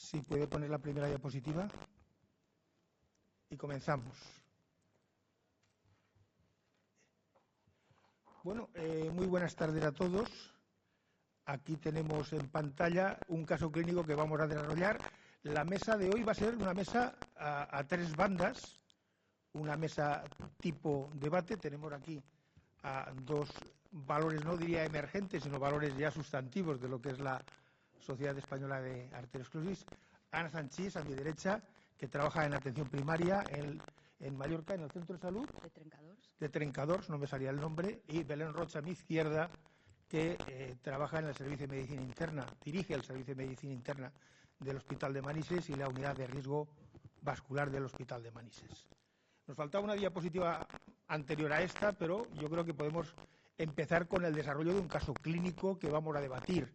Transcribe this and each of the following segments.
Si puede poner la primera diapositiva. Y comenzamos. Bueno, muy buenas tardes a todos. Aquí tenemos en pantalla un caso clínico que vamos a desarrollar. La mesa de hoy va a ser una mesa a tres bandas, una mesa tipo debate. Tenemos aquí a dos valores, no diría emergentes, sino valores ya sustantivos de lo que es la Sociedad Española de Arteriosclerosis. Ana Sanchís, a mi derecha, que trabaja en atención primaria en Mallorca, en el Centro de Salud de Trencadors, no me salía el nombre, y Belén Rocha, a mi izquierda, que trabaja en el Servicio de Medicina Interna, dirige el Servicio de Medicina Interna del Hospital de Manises y la Unidad de Riesgo Vascular del Hospital de Manises. Nos faltaba una diapositiva anterior a esta, pero yo creo que podemos empezar con el desarrollo de un caso clínico que vamos a debatir.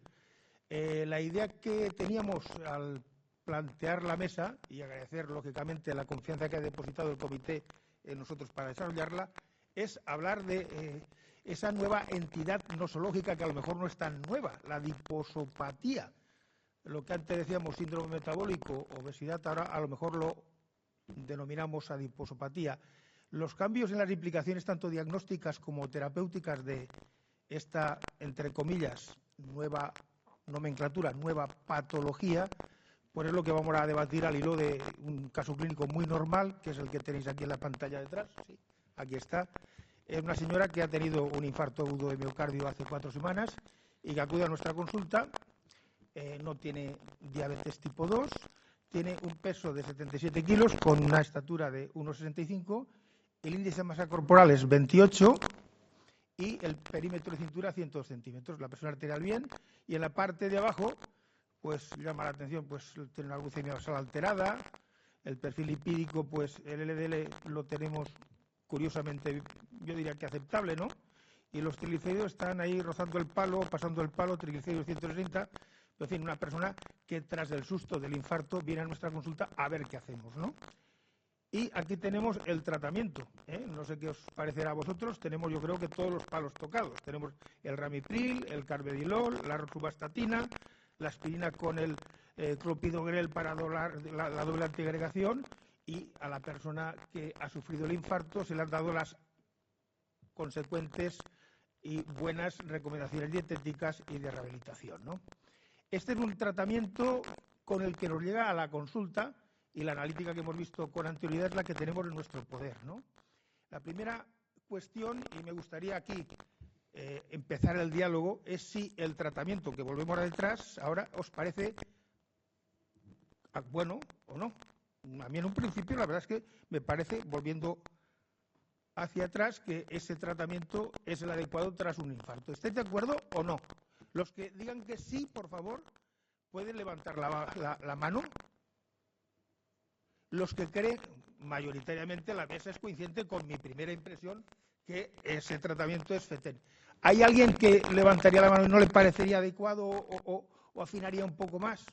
La idea que teníamos al plantear la mesa, y agradecer lógicamente la confianza que ha depositado el comité en nosotros para desarrollarla, es hablar de esa nueva entidad nosológica que a lo mejor no es tan nueva, la adiposopatía. Lo que antes decíamos síndrome metabólico, obesidad, ahora a lo mejor lo denominamos adiposopatía. Los cambios en las implicaciones tanto diagnósticas como terapéuticas de esta, entre comillas, nueva nomenclatura, nueva patología, pues es lo que vamos a debatir al hilo de un caso clínico muy normal, que es el que tenéis aquí en la pantalla detrás. Sí, aquí está. Es una señora que ha tenido un infarto agudo de miocardio hace 4 semanas y que acude a nuestra consulta. No tiene diabetes tipo 2, tiene un peso de 77 kilos con una estatura de 1,65, el índice de masa corporal es 28 y el perímetro de cintura 102 centímetros. La presión arterial bien, y en la parte de abajo pues llama la atención, pues tiene una glucemia basal alterada, el perfil lipídico, pues el LDL lo tenemos curiosamente, yo diría que aceptable, ¿no? Y los triglicéridos están ahí rozando el palo, pasando el palo, triglicéridos 160, en fin, una persona que tras el susto del infarto viene a nuestra consulta a ver qué hacemos, ¿no? Y aquí tenemos el tratamiento, ¿eh? No sé qué os parecerá a vosotros, tenemos yo creo que todos los palos tocados. Tenemos el ramipril, el carvedilol, la rosuvastatina, la aspirina con el clopidogrel para la doble antiagregación, y a la persona que ha sufrido el infarto se le han dado las consecuentes y buenas recomendaciones dietéticas y de rehabilitación, ¿no? Este es un tratamiento con el que nos llega a la consulta, y la analítica que hemos visto con anterioridad es la que tenemos en nuestro poder, ¿no? La primera cuestión, y me gustaría aquí empezar el diálogo, es si el tratamiento que volvemos a detrás ahora os parece bueno o no. A mí en un principio la verdad es que me parece, volviendo hacia atrás, que ese tratamiento es el adecuado tras un infarto. ¿Estáis de acuerdo o no? Los que digan que sí, por favor, pueden levantar la mano. Los que creen, mayoritariamente la mesa es coincidente con mi primera impresión, que ese tratamiento es FETEN. ¿Hay alguien que levantaría la mano y no le parecería adecuado o afinaría un poco más?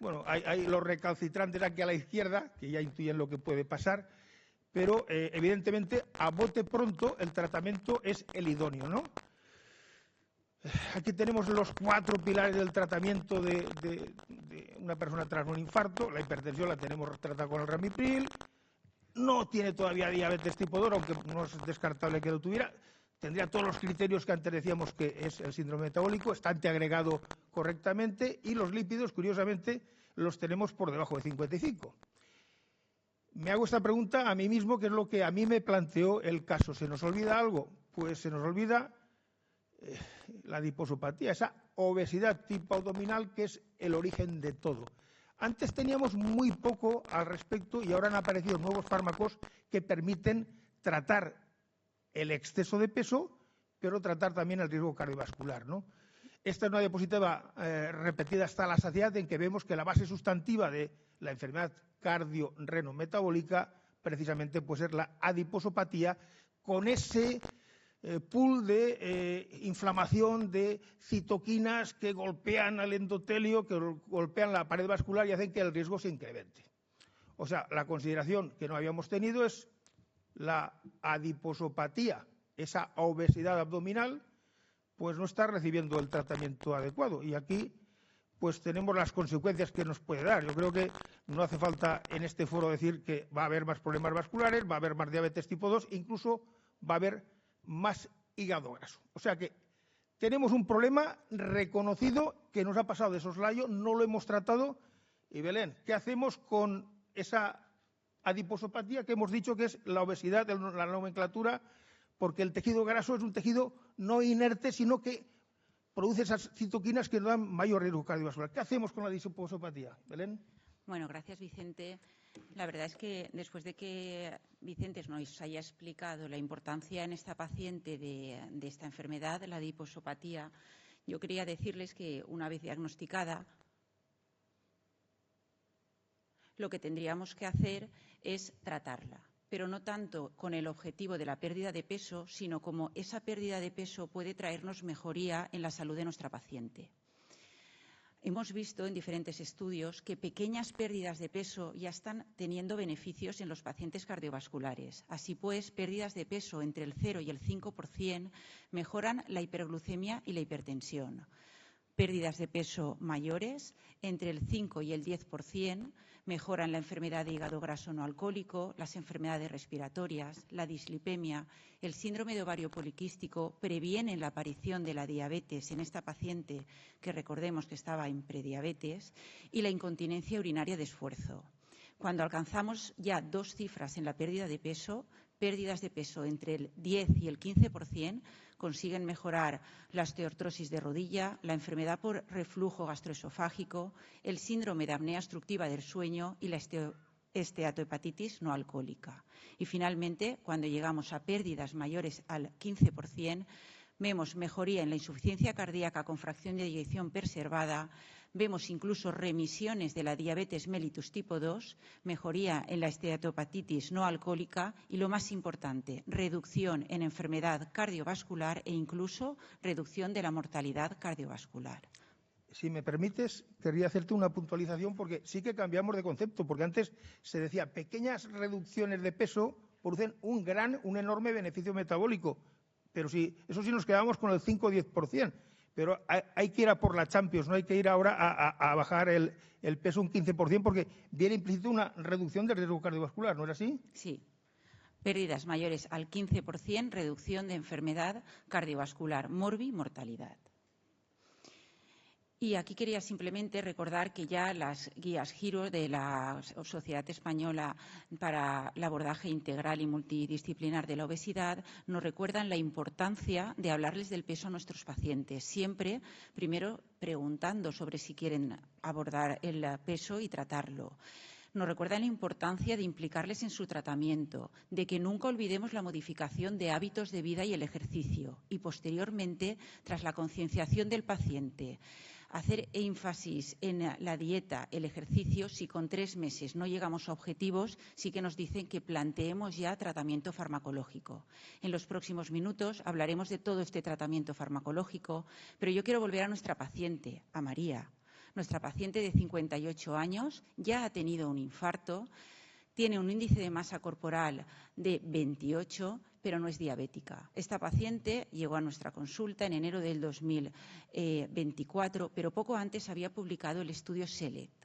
Bueno, hay los recalcitrantes aquí a la izquierda, que ya intuyen lo que puede pasar, pero evidentemente a bote pronto el tratamiento es el idóneo, ¿no? Aquí tenemos los 4 pilares del tratamiento de una persona tras un infarto. La hipertensión la tenemos tratada con el ramipril. No tiene todavía diabetes tipo 2, aunque no es descartable que lo tuviera. Tendría todos los criterios que antes decíamos que es el síndrome metabólico, está antiagregado correctamente, y los lípidos, curiosamente, los tenemos por debajo de 55. Me hago esta pregunta a mí mismo, que es lo que a mí me planteó el caso. ¿Se nos olvida algo? Pues se nos olvida la adiposopatía, esa obesidad tipo abdominal que es el origen de todo. Antes teníamos muy poco al respecto y ahora han aparecido nuevos fármacos que permiten tratar el exceso de peso, pero tratar también el riesgo cardiovascular, ¿no? Esta es una diapositiva repetida hasta la saciedad, en que vemos que la base sustantiva de la enfermedad cardio-reno-metabólica precisamente puede ser la adiposopatía, con ese pool de inflamación de citoquinas que golpean al endotelio, que golpean la pared vascular y hacen que el riesgo se incremente. O sea, la consideración que no habíamos tenido es la adiposopatía, esa obesidad abdominal, pues no está recibiendo el tratamiento adecuado. Y aquí pues tenemos las consecuencias que nos puede dar. Yo creo que no hace falta en este foro decir que va a haber más problemas vasculares, va a haber más diabetes tipo 2, incluso va a haber más hígado graso. O sea que tenemos un problema reconocido que nos ha pasado de soslayo, no lo hemos tratado. Y Belén, ¿qué hacemos con esa adiposopatía que hemos dicho que es la obesidad, la nomenclatura? Porque el tejido graso es un tejido no inerte, sino que produce esas citoquinas que nos dan mayor riesgo cardiovascular. ¿Qué hacemos con la adiposopatía, Belén? Bueno, gracias, Vicente. La verdad es que después de que Vicente nos haya explicado la importancia en esta paciente de esta enfermedad, la adiposopatía, yo quería decirles que una vez diagnosticada, lo que tendríamos que hacer es tratarla, pero no tanto con el objetivo de la pérdida de peso, sino como esa pérdida de peso puede traernos mejoría en la salud de nuestra paciente. Hemos visto en diferentes estudios que pequeñas pérdidas de peso ya están teniendo beneficios en los pacientes cardiovasculares. Así pues, pérdidas de peso entre el 0 y el 5% mejoran la hiperglucemia y la hipertensión. Pérdidas de peso mayores, entre el 5 y el 10%, mejoran la enfermedad de hígado graso no alcohólico, las enfermedades respiratorias, la dislipemia, el síndrome de ovario poliquístico, previenen la aparición de la diabetes en esta paciente, que recordemos que estaba en prediabetes, y la incontinencia urinaria de esfuerzo. Cuando alcanzamos ya dos cifras en la pérdida de peso, pérdidas de peso entre el 10 y el 15%, consiguen mejorar la osteoartrosis de rodilla, la enfermedad por reflujo gastroesofágico, el síndrome de apnea obstructiva del sueño y la esteatohepatitis no alcohólica. Y finalmente, cuando llegamos a pérdidas mayores al 15%, vemos mejoría en la insuficiencia cardíaca con fracción de eyección preservada, vemos incluso remisiones de la diabetes mellitus tipo 2, mejoría en la esteatohepatitis no alcohólica y, lo más importante, reducción en enfermedad cardiovascular e incluso reducción de la mortalidad cardiovascular. Si me permites, querría hacerte una puntualización porque sí que cambiamos de concepto, porque antes se decía pequeñas reducciones de peso producen un enorme beneficio metabólico, pero eso sí nos quedamos con el 5 o 10%. Pero hay que ir a por la Champions, no hay que ir ahora a bajar el peso un 15%, porque viene implícito una reducción del riesgo cardiovascular, ¿no es así? Sí. Pérdidas mayores al 15%, reducción de enfermedad cardiovascular, mortalidad. Y aquí quería simplemente recordar que ya las guías Giro de la Sociedad Española para el abordaje integral y multidisciplinar de la obesidad nos recuerdan la importancia de hablarles del peso a nuestros pacientes, siempre primero preguntando sobre si quieren abordar el peso y tratarlo. Nos recuerdan la importancia de implicarles en su tratamiento, de que nunca olvidemos la modificación de hábitos de vida y el ejercicio, y posteriormente, tras la concienciación del paciente, hacer énfasis en la dieta, el ejercicio. Si con 3 meses no llegamos a objetivos, sí que nos dicen que planteemos ya tratamiento farmacológico. En los próximos minutos hablaremos de todo este tratamiento farmacológico, pero yo quiero volver a nuestra paciente, a María. Nuestra paciente de 58 años ya ha tenido un infarto, tiene un índice de masa corporal de 28, pero no es diabética. Esta paciente llegó a nuestra consulta en enero del 2024, pero poco antes había publicado el estudio SELECT,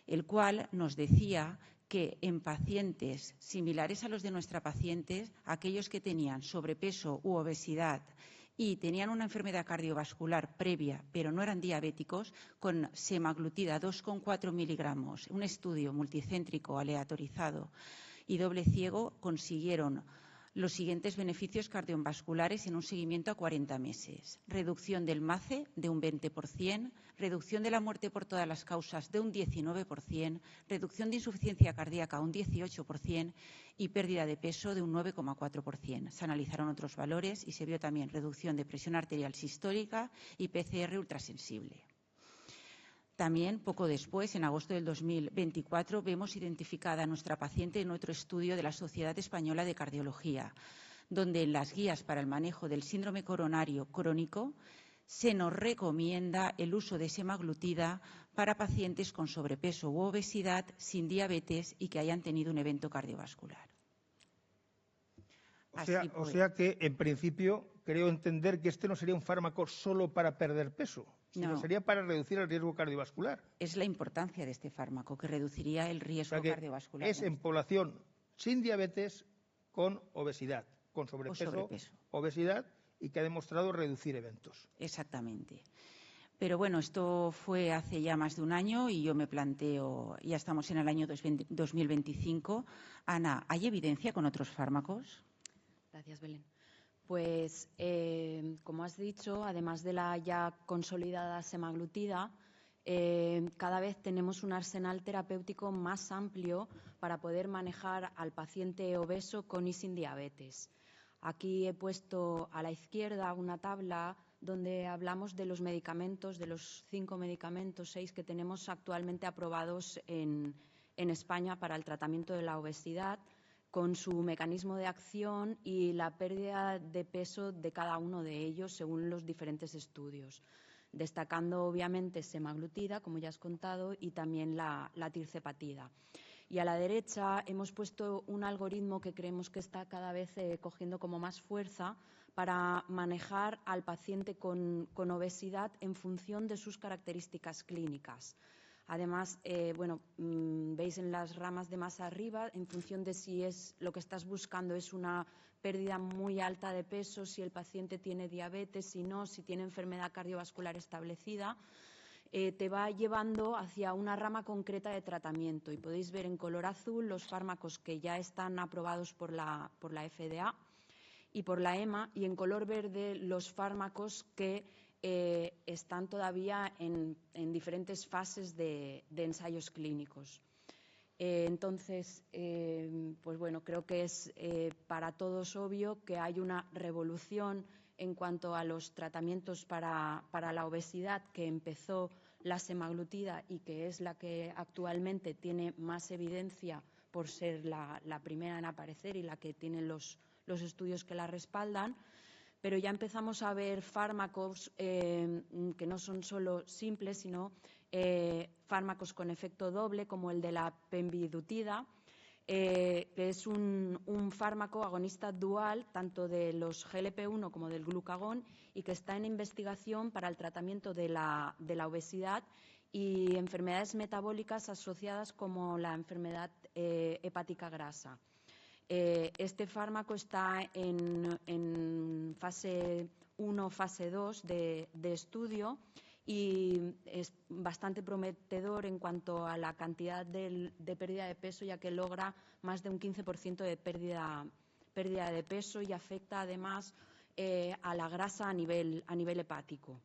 el cual nos decía que en pacientes similares a los de nuestra paciente, aquellos que tenían sobrepeso u obesidad y tenían una enfermedad cardiovascular previa, pero no eran diabéticos, con semaglutida 2,4 miligramos, un estudio multicéntrico aleatorizado y doble ciego, consiguieron los siguientes beneficios cardiovasculares en un seguimiento a 40 meses. Reducción del MACE de un 20%, reducción de la muerte por todas las causas de un 19%, reducción de insuficiencia cardíaca un 18% y pérdida de peso de un 9,4%. Se analizaron otros valores y se vio también reducción de presión arterial sistólica y PCR ultrasensible. También, poco después, en agosto del 2024, vemos identificada a nuestra paciente en otro estudio de la Sociedad Española de Cardiología, donde en las guías para el manejo del síndrome coronario crónico se nos recomienda el uso de semaglutida para pacientes con sobrepeso u obesidad, sin diabetes y que hayan tenido un evento cardiovascular. O sea que, en principio, creo entender que este no sería un fármaco solo para perder peso, sino No. sería para reducir el riesgo cardiovascular. Es la importancia de este fármaco, que reduciría el riesgo cardiovascular. Es en población sin diabetes con obesidad, con sobrepeso, obesidad, y que ha demostrado reducir eventos. Exactamente. Pero bueno, esto fue hace ya más de un año y yo me planteo, ya estamos en el año 2025. Ana, ¿hay evidencia con otros fármacos? Gracias, Belén. Pues, como has dicho, además de la ya consolidada semaglutida, cada vez tenemos un arsenal terapéutico más amplio para poder manejar al paciente obeso con y sin diabetes. Aquí he puesto a la izquierda una tabla donde hablamos de los medicamentos, de los 5 medicamentos, 6 que tenemos actualmente aprobados en España para el tratamiento de la obesidad, con su mecanismo de acción y la pérdida de peso de cada uno de ellos según los diferentes estudios, destacando obviamente semaglutida, como ya has contado, y también la tirzepatida. Y a la derecha hemos puesto un algoritmo que creemos que está cada vez cogiendo como más fuerza para manejar al paciente con obesidad en función de sus características clínicas. Además, veis en las ramas de más arriba, en función de si es lo que estás buscando es una pérdida muy alta de peso, si el paciente tiene diabetes, si no, si tiene enfermedad cardiovascular establecida, te va llevando hacia una rama concreta de tratamiento. Y podéis ver en color azul los fármacos que ya están aprobados por la FDA y por la EMA, y en color verde los fármacos que están todavía en diferentes fases de ensayos clínicos. Entonces, creo que es para todos obvio que hay una revolución en cuanto a los tratamientos para la obesidad que empezó la semaglutida y que es la que actualmente tiene más evidencia por ser la primera en aparecer y la que tiene los estudios que la respaldan. Pero ya empezamos a ver fármacos que no son solo simples, sino fármacos con efecto doble, como el de la pemvidutida, que es un fármaco agonista dual, tanto de los GLP-1 como del glucagón, y que está en investigación para el tratamiento de la obesidad y enfermedades metabólicas asociadas como la enfermedad hepática grasa. Este fármaco está en fase 1, fase 2 de estudio y es bastante prometedor en cuanto a la cantidad de pérdida de peso, ya que logra más de un 15% de pérdida de peso y afecta además a la grasa a nivel hepático.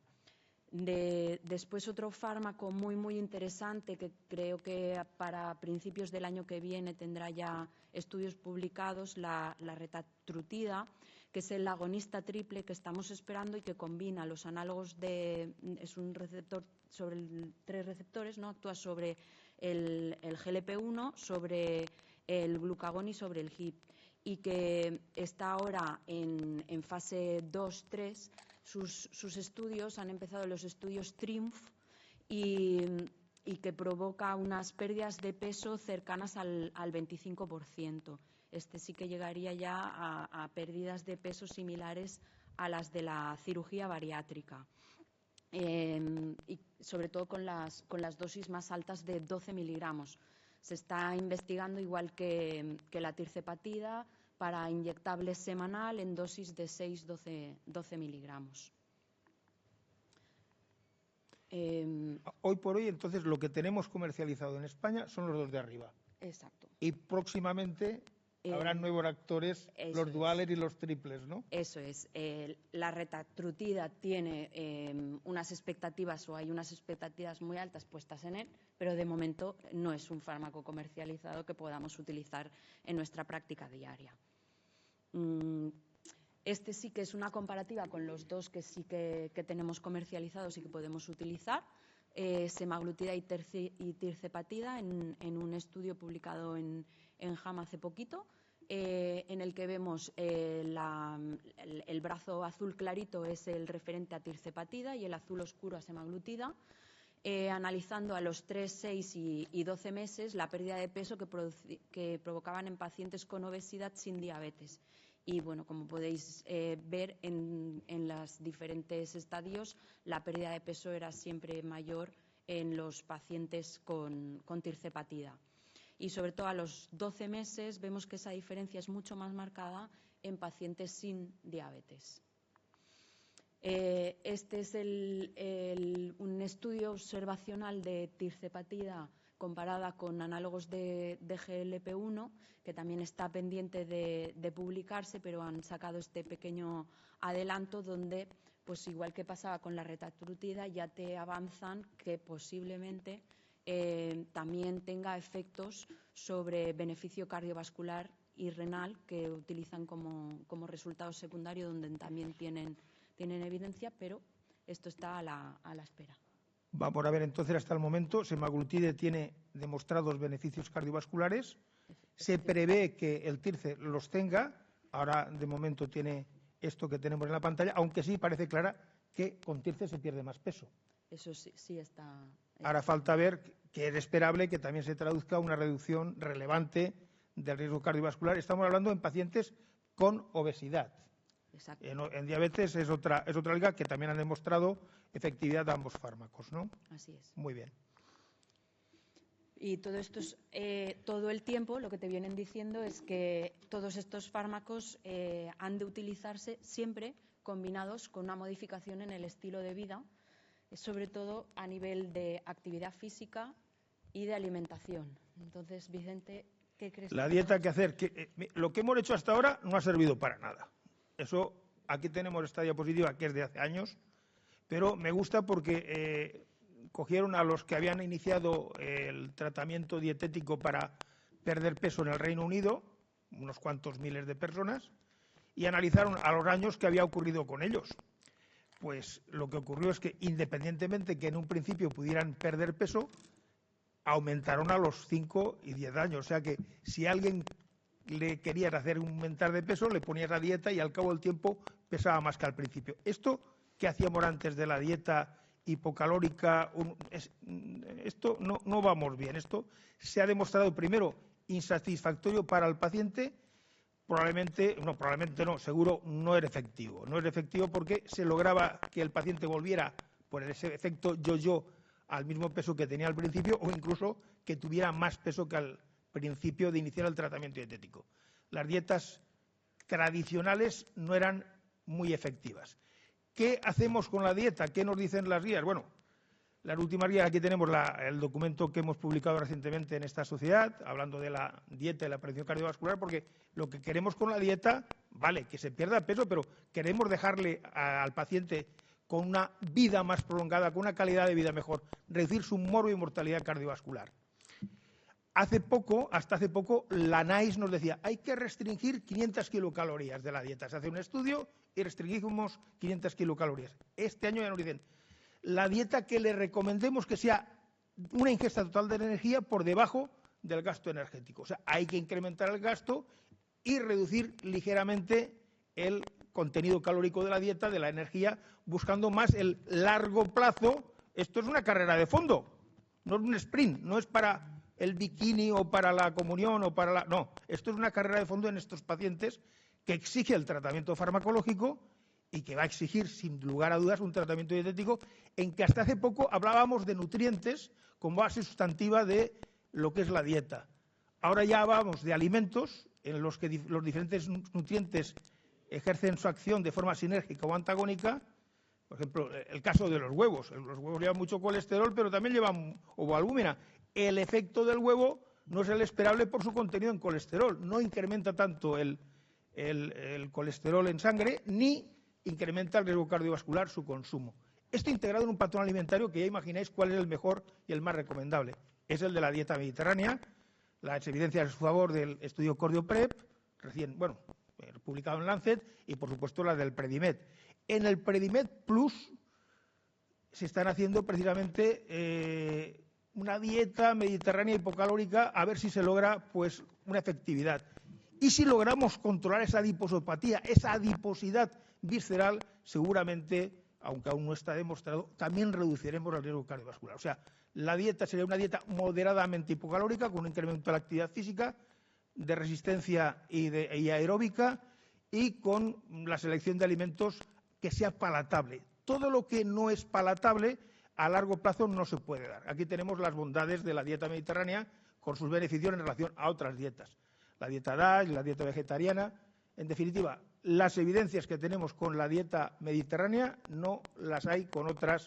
Después otro fármaco muy interesante que creo que para principios del año que viene tendrá ya estudios publicados, la retatrutida, que es el agonista triple que estamos esperando y que combina los análogos es un receptor sobre 3 receptores, ¿no? Actúa sobre el GLP-1, sobre el glucagón y sobre el GIP, y que está ahora en fase 2-3. Sus estudios han empezado los estudios TRIUMPH y que provoca unas pérdidas de peso cercanas al 25%. Este sí que llegaría ya a pérdidas de peso similares a las de la cirugía bariátrica. Y sobre todo con las dosis más altas de 12 miligramos. Se está investigando, igual que la tirzepatida, para inyectable semanal en dosis de 6-12 miligramos. Hoy por hoy, entonces, lo que tenemos comercializado en España son los 2 de arriba. Exacto. Y próximamente habrán nuevos actores, los duales y los triples, ¿no? Eso es. La retatrutida tiene unas expectativas, o hay unas expectativas muy altas puestas en él, pero de momento no es un fármaco comercializado que podamos utilizar en nuestra práctica diaria. Este sí que es una comparativa con los 2 que sí que tenemos comercializados y que podemos utilizar, semaglutida y tirzepatida, en un estudio publicado en JAMA hace poquito, en el que vemos el brazo azul clarito es el referente a tirzepatida y el azul oscuro a semaglutida, analizando a los 3, 6 y 12 meses la pérdida de peso que provocaban en pacientes con obesidad sin diabetes. Y, bueno, como podéis ver en los diferentes estadios, la pérdida de peso era siempre mayor en los pacientes con tirzepatida. Y, sobre todo, a los 12 meses vemos que esa diferencia es mucho más marcada en pacientes sin diabetes. Este es un estudio observacional de tirzepatida comparada con análogos de GLP-1, que también está pendiente de publicarse, pero han sacado este pequeño adelanto donde, pues igual que pasaba con la retatrutida, ya te avanzan que posiblemente también tenga efectos sobre beneficio cardiovascular y renal, que utilizan como resultado secundario, donde también tienen evidencia, pero esto está a la espera. Vamos a ver, entonces, hasta el momento, semaglutide tiene demostrados beneficios cardiovasculares. Se prevé que el TIRCE los tenga. Ahora, de momento, tiene esto que tenemos en la pantalla, aunque sí parece clara que con TIRCE se pierde más peso. Eso sí está. Ahora falta ver que es esperable que también se traduzca una reducción relevante del riesgo cardiovascular. Estamos hablando en pacientes con obesidad. Exacto. En diabetes es otra liga que también han demostrado efectividad de ambos fármacos, ¿no? Así es. Muy bien. Y todo esto es, todo el tiempo lo que te vienen diciendo es que todos estos fármacos han de utilizarse siempre combinados con una modificación en el estilo de vida, sobre todo a nivel de actividad física y de alimentación. Entonces, Vicente, ¿qué crees? La dieta que hacer, lo que hemos hecho hasta ahora no ha servido para nada. Eso, aquí tenemos esta diapositiva que es de hace años, pero me gusta porque cogieron a los que habían iniciado el tratamiento dietético para perder peso en el Reino Unido, unos cuantos miles de personas, y analizaron a los años qué había ocurrido con ellos. Pues lo que ocurrió es que, independientemente que en un principio pudieran perder peso, aumentaron a los 5 y 10 años. O sea que si alguien le querías hacer aumentar de peso, le ponías la dieta y al cabo del tiempo pesaba más que al principio. Esto que hacíamos antes de la dieta hipocalórica, esto no vamos bien. Esto se ha demostrado, primero, insatisfactorio para el paciente, probablemente no, seguro no era efectivo. No era efectivo porque se lograba que el paciente volviera por ese efecto yo-yo al mismo peso que tenía al principio, o incluso que tuviera más peso que al principio de iniciar el tratamiento dietético. Las dietas tradicionales no eran muy efectivas. ¿Qué hacemos con la dieta? ¿Qué nos dicen las guías? Bueno, las últimas guías, aquí tenemos el documento que hemos publicado recientemente en esta sociedad, hablando de la dieta y la prevención cardiovascular, porque lo que queremos con la dieta, vale, que se pierda peso, pero queremos dejarle al paciente con una vida más prolongada, con una calidad de vida mejor, reducir su morbo y mortalidad cardiovascular. Hasta hace poco, la NICE nos decía, hay que restringir 500 kilocalorías de la dieta. Se hace un estudio y restringimos 500 kilocalorías. Este año ya nos dicen, la dieta que le recomendemos que sea una ingesta total de energía por debajo del gasto energético. O sea, hay que incrementar el gasto y reducir ligeramente el contenido calórico de la dieta, de la energía, buscando más el largo plazo. Esto es una carrera de fondo, no es un sprint, no es para el bikini o para la comunión o para la... No, esto es una carrera de fondo en estos pacientes que exige el tratamiento farmacológico y que va a exigir, sin lugar a dudas, un tratamiento dietético en que hasta hace poco hablábamos de nutrientes como base sustantiva de lo que es la dieta. Ahora ya hablamos de alimentos en los que los diferentes nutrientes ejercen su acción de forma sinérgica o antagónica. Por ejemplo, el caso de los huevos. Los huevos llevan mucho colesterol, pero también llevan ovoalbúmina. El efecto del huevo no es el esperable por su contenido en colesterol. No incrementa tanto el colesterol en sangre, ni incrementa el riesgo cardiovascular su consumo. Esto integrado en un patrón alimentario que ya imagináis cuál es el mejor y el más recomendable. Es el de la dieta mediterránea. Las evidencias a su favor del estudio CordioPrep, publicado en Lancet, y por supuesto las del Predimed. En el Predimed Plus se están haciendo precisamente una dieta mediterránea hipocalórica, a ver si se logra pues una efectividad. Y si logramos controlar esa adiposopatía, esa adiposidad visceral, seguramente, aunque aún no está demostrado, también reduciremos el riesgo cardiovascular. O sea, la dieta sería una dieta moderadamente hipocalórica, con un incremento de la actividad física, de resistencia y aeróbica, y con la selección de alimentos que sea palatable. Todo lo que no es palatable a largo plazo no se puede dar. Aquí tenemos las bondades de la dieta mediterránea con sus beneficios en relación a otras dietas. La dieta DASH, la dieta vegetariana. En definitiva, las evidencias que tenemos con la dieta mediterránea no las hay con otras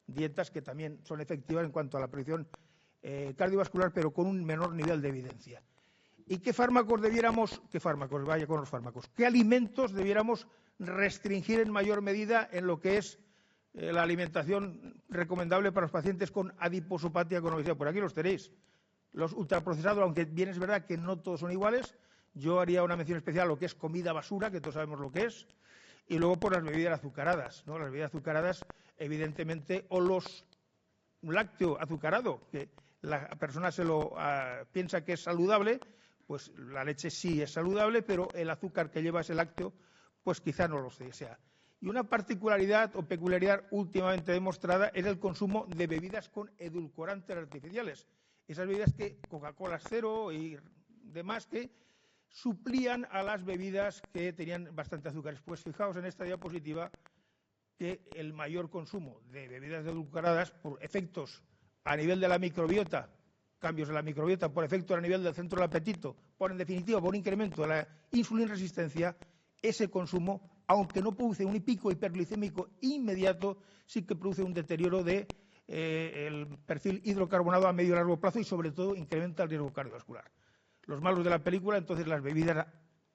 dietas que también son efectivas en cuanto a la prevención cardiovascular, pero con un menor nivel de evidencia. ¿Y qué fármacos vaya con los fármacos? ¿Qué alimentos debiéramos restringir en mayor medida en lo que es la alimentación recomendable para los pacientes con adiposopatía con obesidad? Por aquí los tenéis. Los ultraprocesados, aunque bien es verdad que no todos son iguales, yo haría una mención especial a lo que es comida basura, que todos sabemos lo que es, y luego por las bebidas azucaradas, ¿no? Las bebidas azucaradas, evidentemente, o los lácteo azucarado, que la persona piensa que es saludable, pues la leche sí es saludable, pero el azúcar que lleva ese lácteo, pues quizá no lo sea. Y una particularidad o peculiaridad últimamente demostrada es el consumo de bebidas con edulcorantes artificiales. Esas bebidas que Coca-Cola cero y demás que suplían a las bebidas que tenían bastante azúcares. Pues fijaos en esta diapositiva que el mayor consumo de bebidas edulcoradas por efectos a nivel de la microbiota, cambios en la microbiota, por efecto a nivel del centro del apetito, en definitiva por un incremento de la insulinresistencia, ese consumo, aunque no produce un pico hiperglicémico inmediato, sí que produce un deterioro de el perfil hidrocarbonado a medio y largo plazo y sobre todo incrementa el riesgo cardiovascular. Los malos de la película, entonces las bebidas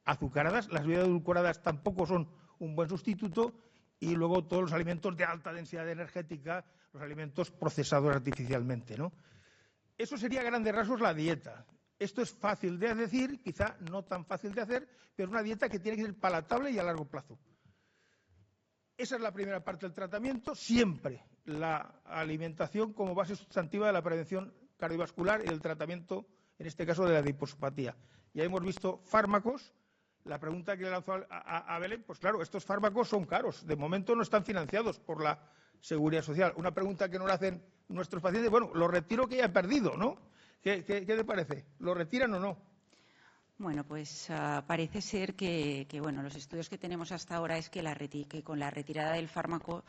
azucaradas, las bebidas edulcoradas tampoco son un buen sustituto y luego todos los alimentos de alta densidad energética, los alimentos procesados artificialmente, ¿no? Eso sería a grandes rasgos la dieta. Esto es fácil de decir, quizá no tan fácil de hacer, pero es una dieta que tiene que ser palatable y a largo plazo. Esa es la primera parte del tratamiento, siempre la alimentación como base sustantiva de la prevención cardiovascular y del tratamiento, en este caso, de la adiposopatía. Ya hemos visto fármacos. La pregunta que le lanzó a Belén, pues claro, estos fármacos son caros. De momento no están financiados por la Seguridad Social. Una pregunta que nos hacen nuestros pacientes, bueno, lo retiro que ya he perdido, ¿no? ¿Qué te parece? ¿Lo retiran o no? Bueno, pues parece ser que bueno, los estudios que tenemos hasta ahora es que con la retirada del fármaco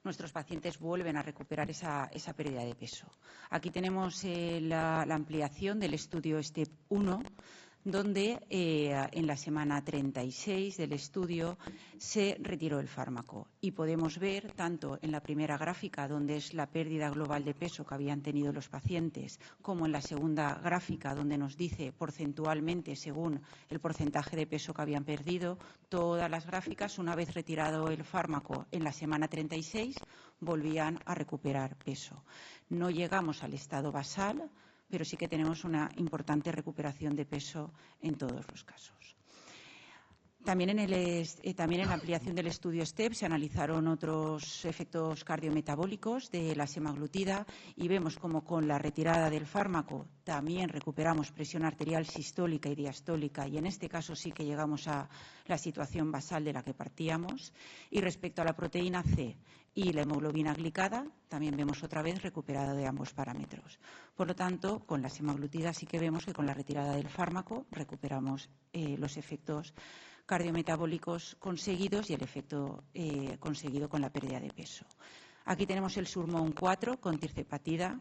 nuestros pacientes vuelven a recuperar esa pérdida de peso. Aquí tenemos la ampliación del estudio STEP 1, donde en la semana 36 del estudio se retiró el fármaco. Y podemos ver, tanto en la primera gráfica, donde es la pérdida global de peso que habían tenido los pacientes, como en la segunda gráfica, donde nos dice porcentualmente, según el porcentaje de peso que habían perdido, todas las gráficas, una vez retirado el fármaco en la semana 36, volvían a recuperar peso. No llegamos al estado basal, pero sí que tenemos una importante recuperación de peso en todos los casos. También en la ampliación del estudio STEP se analizaron otros efectos cardiometabólicos de la semaglutida y vemos como con la retirada del fármaco también recuperamos presión arterial sistólica y diastólica y en este caso sí que llegamos a la situación basal de la que partíamos. Y respecto a la proteína C y la hemoglobina glicada, también vemos otra vez recuperado de ambos parámetros. Por lo tanto, con la semaglutida sí que vemos que con la retirada del fármaco recuperamos los efectos cardiometabólicos conseguidos y el efecto conseguido con la pérdida de peso. Aquí tenemos el Surmount 4 con tirzepatida.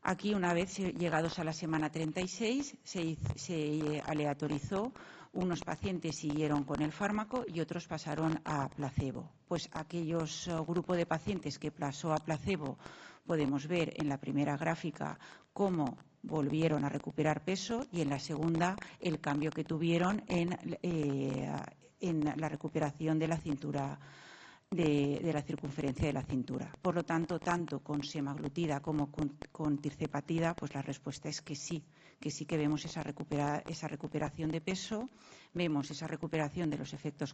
Aquí, una vez llegados a la semana 36, se aleatorizó. Unos pacientes siguieron con el fármaco y otros pasaron a placebo. Pues aquellos grupos de pacientes que pasó a placebo podemos ver en la primera gráfica cómo volvieron a recuperar peso y en la segunda el cambio que tuvieron en la recuperación de la cintura, de la circunferencia de la cintura. Por lo tanto, tanto con semaglutida como con tirzepatida, pues la respuesta es que sí que vemos esa recuperación de peso, vemos esa recuperación de los efectos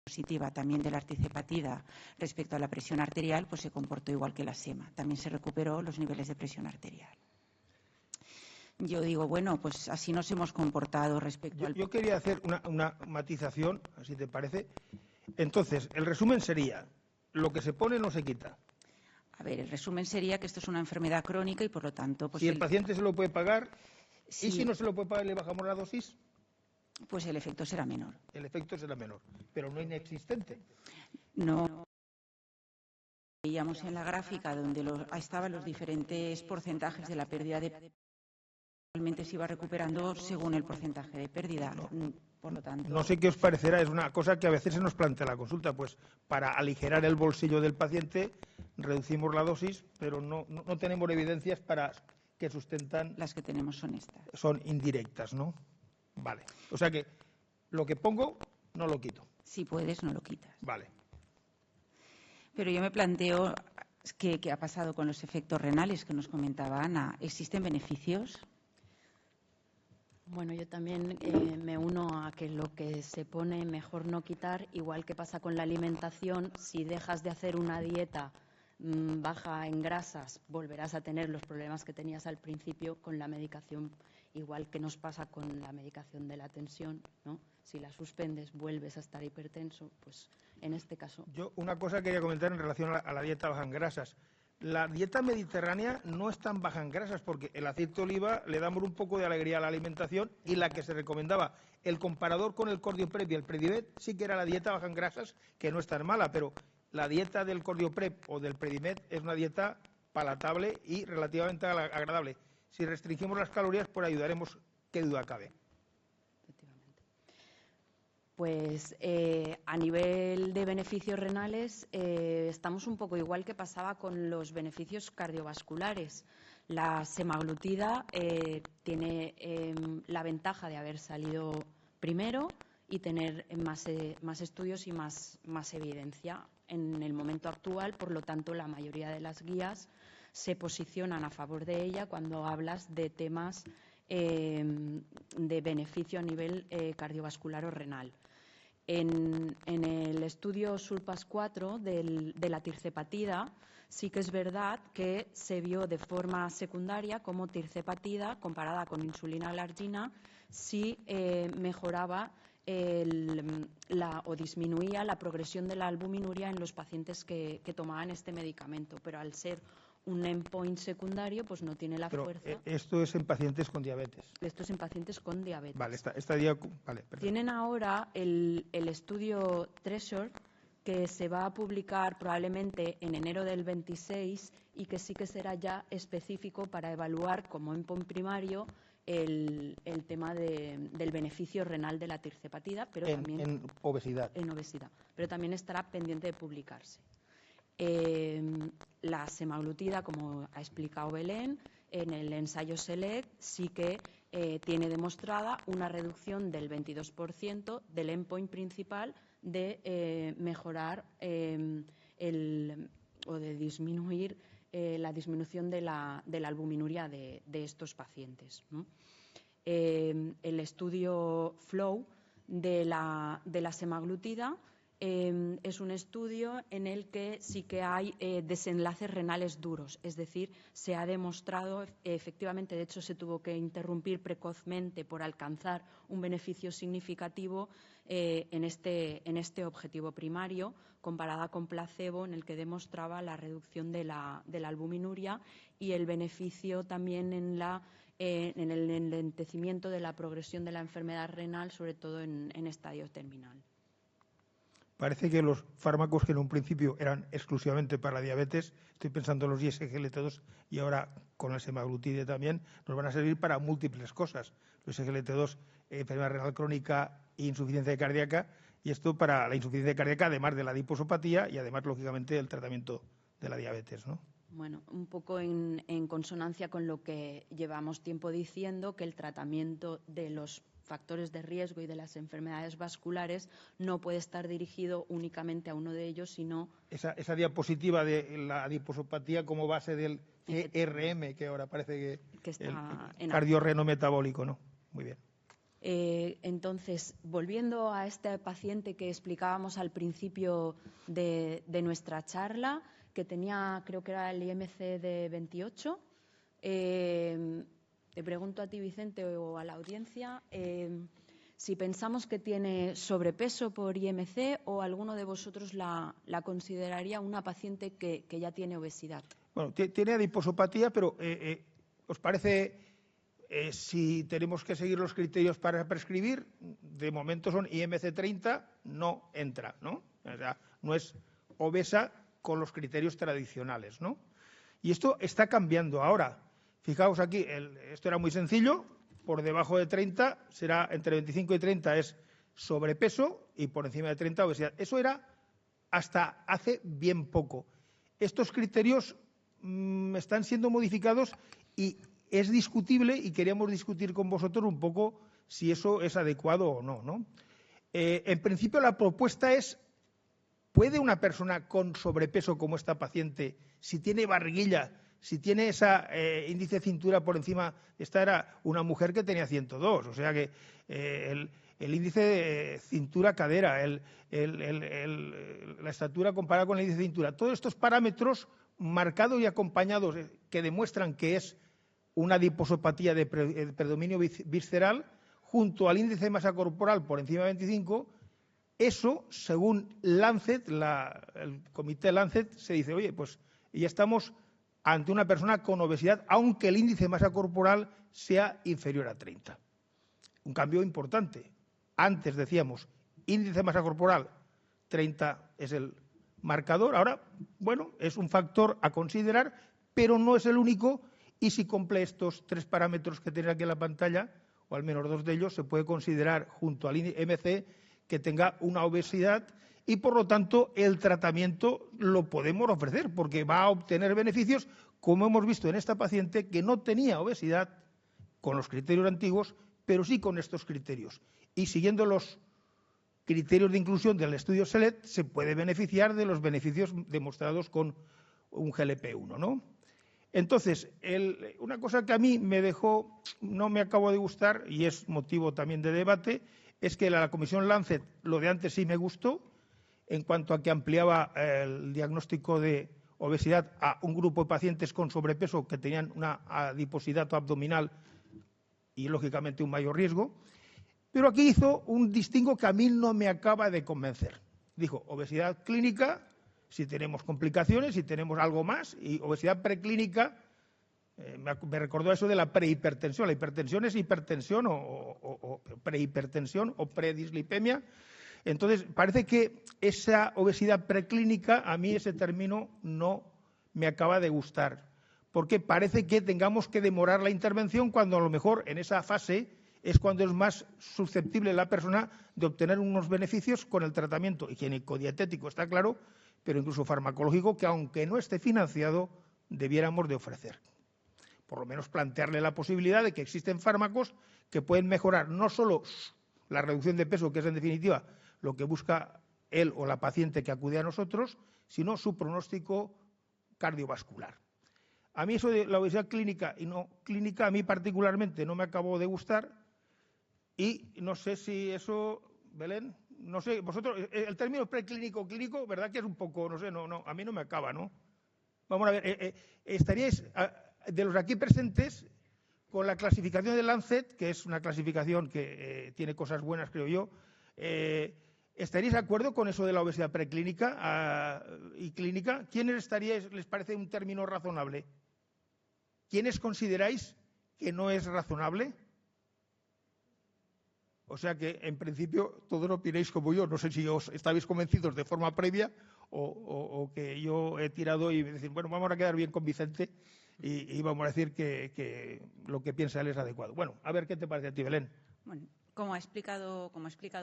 positiva también de la tirzepatida respecto a la presión arterial, pues se comportó igual que la sema. También se recuperó los niveles de presión arterial. Yo digo, bueno, pues así nos hemos comportado respecto al... Yo quería hacer una matización, si te parece. Entonces, el resumen sería, lo que se pone no se quita. A ver, el resumen sería que esto es una enfermedad crónica y, por lo tanto... Pues si el paciente se lo puede pagar, sí. ¿Y si no se lo puede pagar y le bajamos la dosis? Pues el efecto será menor. El efecto será menor, pero no inexistente. No. Veíamos en la gráfica donde estaban los diferentes porcentajes de la pérdida de peso, realmente se iba recuperando según el porcentaje de pérdida. Por lo tanto, no sé qué os parecerá, es una cosa que a veces se nos plantea en la consulta, pues para aligerar el bolsillo del paciente reducimos la dosis, pero no tenemos evidencias para que sustentan. las que tenemos son estas. Son indirectas, ¿no? Vale. O sea que lo que pongo no lo quito. Si puedes, no lo quitas. Vale. Pero yo me planteo qué ha pasado con los efectos renales que nos comentaba Ana. ¿Existen beneficios? Bueno, yo también me uno a que lo que se pone mejor no quitar, igual que pasa con la alimentación. Si dejas de hacer una dieta baja en grasas, volverás a tener los problemas que tenías al principio con la medicación, igual que nos pasa con la medicación de la tensión, ¿no? Si la suspendes, vuelves a estar hipertenso, pues en este caso. Yo una cosa quería comentar en relación a la dieta baja en grasas. La dieta mediterránea no es tan baja en grasas porque el aceite de oliva le da un poco de alegría a la alimentación y la que se recomendaba, el comparador con el Cordioprep y el Predimed, sí que era la dieta baja en grasas, que no es tan mala, pero la dieta del Cordioprep o del Predimed es una dieta palatable y relativamente agradable. Si restringimos las calorías, pues ayudaremos, qué duda cabe. Pues a nivel de beneficios renales estamos un poco igual que pasaba con los beneficios cardiovasculares. La semaglutida tiene la ventaja de haber salido primero y tener más estudios y más evidencia en el momento actual. Por lo tanto, la mayoría de las guías se posicionan a favor de ella cuando hablas de temas de beneficio a nivel cardiovascular o renal. En el estudio SURPASS-4 de la tirzepatida, sí que es verdad que se vio de forma secundaria como tirzepatida, comparada con insulina alargina, sí mejoraba o disminuía la progresión de la albuminuria en los pacientes que tomaban este medicamento, pero al ser un endpoint secundario, pues no tiene la fuerza. Esto es en pacientes con diabetes. Esto es en pacientes con diabetes. Vale, vale, perdón. Tienen ahora el estudio TREASURE, que se va a publicar probablemente en enero del 26 y que sí que será ya específico para evaluar como endpoint primario el tema del beneficio renal de la tirzepatida, pero también en obesidad. En obesidad, pero también estará pendiente de publicarse. La semaglutida, como ha explicado Belén, en el ensayo SELECT sí que tiene demostrada una reducción del 22% del endpoint principal de mejorar o de disminuir la disminución de la albuminuria de estos pacientes, ¿no? El estudio FLOW de la semaglutida es un estudio en el que sí que hay desenlaces renales duros, es decir, se ha demostrado efectivamente, de hecho se tuvo que interrumpir precozmente por alcanzar un beneficio significativo en este objetivo primario, comparada con placebo, en el que demostraba la reducción de la albuminuria y el beneficio también en el enlentecimiento de la progresión de la enfermedad renal, sobre todo en estadio terminal. Parece que los fármacos que en un principio eran exclusivamente para la diabetes, estoy pensando en los SGLT2 y ahora con el semaglutide también, nos van a servir para múltiples cosas. Los SGLT2, enfermedad renal crónica e insuficiencia cardíaca, y esto para la insuficiencia cardíaca, además de la adiposopatía y además, lógicamente, del tratamiento de la diabetes, ¿no? Bueno, un poco en consonancia con lo que llevamos tiempo diciendo, que el tratamiento de los factores de riesgo y de las enfermedades vasculares no puede estar dirigido únicamente a uno de ellos, sino... Esa diapositiva de la adiposopatía como base del CRM, que ahora parece que está el cardiorreno metabólico, ¿no? Muy bien. Entonces, volviendo a este paciente que explicábamos al principio de nuestra charla, que tenía, creo que era el IMC de 28, te pregunto a ti, Vicente, o a la audiencia, si pensamos que tiene sobrepeso por IMC o alguno de vosotros la consideraría una paciente que ya tiene obesidad. Bueno, tiene adiposopatía, pero ¿os parece si tenemos que seguir los criterios para prescribir, de momento son IMC 30, no entra, ¿no? O sea, no es obesa con los criterios tradicionales, ¿no? Y esto está cambiando ahora. Fijaos aquí, esto era muy sencillo, por debajo de 30 será entre 25 y 30 es sobrepeso y por encima de 30 obesidad. Eso era hasta hace bien poco. Estos criterios están siendo modificados y es discutible y queríamos discutir con vosotros un poco si eso es adecuado o no, ¿no? En principio la propuesta es, ¿puede una persona con sobrepeso como esta paciente, si tiene barriguilla, si tiene ese índice de cintura por encima, esta era una mujer que tenía 102, o sea que el índice de cintura-cadera, la estatura comparada con el índice de cintura, todos estos parámetros marcados y acompañados que demuestran que es una adiposopatía de predominio visceral, junto al índice de masa corporal por encima de 25, eso, según Lancet, el comité Lancet, se dice, oye, pues ya estamos ante una persona con obesidad, aunque el índice de masa corporal sea inferior a 30. Un cambio importante. Antes decíamos, índice de masa corporal, 30 es el marcador. Ahora, bueno, es un factor a considerar, pero no es el único, y si cumple estos 3 parámetros que tenéis aquí en la pantalla, o al menos 2 de ellos, se puede considerar junto al MC que tenga una obesidad y, por lo tanto, el tratamiento lo podemos ofrecer porque va a obtener beneficios, como hemos visto en esta paciente que no tenía obesidad con los criterios antiguos, pero sí con estos criterios. Y siguiendo los criterios de inclusión del estudio SELECT, se puede beneficiar de los beneficios demostrados con un GLP-1, ¿no? Entonces, una cosa que a mí no me acabo de gustar, y es motivo también de debate, es que la Comisión Lancet, lo de antes sí me gustó, en cuanto a que ampliaba el diagnóstico de obesidad a un grupo de pacientes con sobrepeso que tenían una adiposidad abdominal y, lógicamente, un mayor riesgo. Pero aquí hizo un distingo que a mí no me acaba de convencer. Dijo, obesidad clínica, si tenemos complicaciones, si tenemos algo más, y obesidad preclínica, me recordó eso de la prehipertensión. La hipertensión es hipertensión o prehipertensión o predislipemia. Entonces, parece que esa obesidad preclínica, a mí ese término no me acaba de gustar, porque parece que tengamos que demorar la intervención cuando a lo mejor en esa fase es cuando es más susceptible la persona de obtener unos beneficios con el tratamiento higiénico-dietético, está claro, pero incluso farmacológico, que aunque no esté financiado, debiéramos de ofrecer. Por lo menos plantearle la posibilidad de que existen fármacos que pueden mejorar no solo la reducción de peso, que es en definitiva lo que busca él o la paciente que acude a nosotros, sino su pronóstico cardiovascular. A mí eso de la obesidad clínica y no clínica, a mí particularmente no me acabó de gustar y no sé si eso, Belén, no sé, vosotros, el término preclínico, clínico, ¿verdad que es un poco, no sé, no, a mí no me acaba, ¿no? Vamos a ver, estaríais, de los aquí presentes, con la clasificación de Lancet, que es una clasificación que tiene cosas buenas, creo yo, ¿estaríais de acuerdo con eso de la obesidad preclínica y clínica? ¿Quiénes estaríais, les parece un término razonable? ¿Quiénes consideráis que no es razonable? O sea que, en principio, todos opináis como yo. No sé si os estabais convencidos de forma previa o que yo he tirado y decir, bueno, vamos a quedar bien con Vicente y vamos a decir que lo que piensa él es adecuado. Bueno, a ver qué te parece a ti, Belén. Bueno, como ha explicado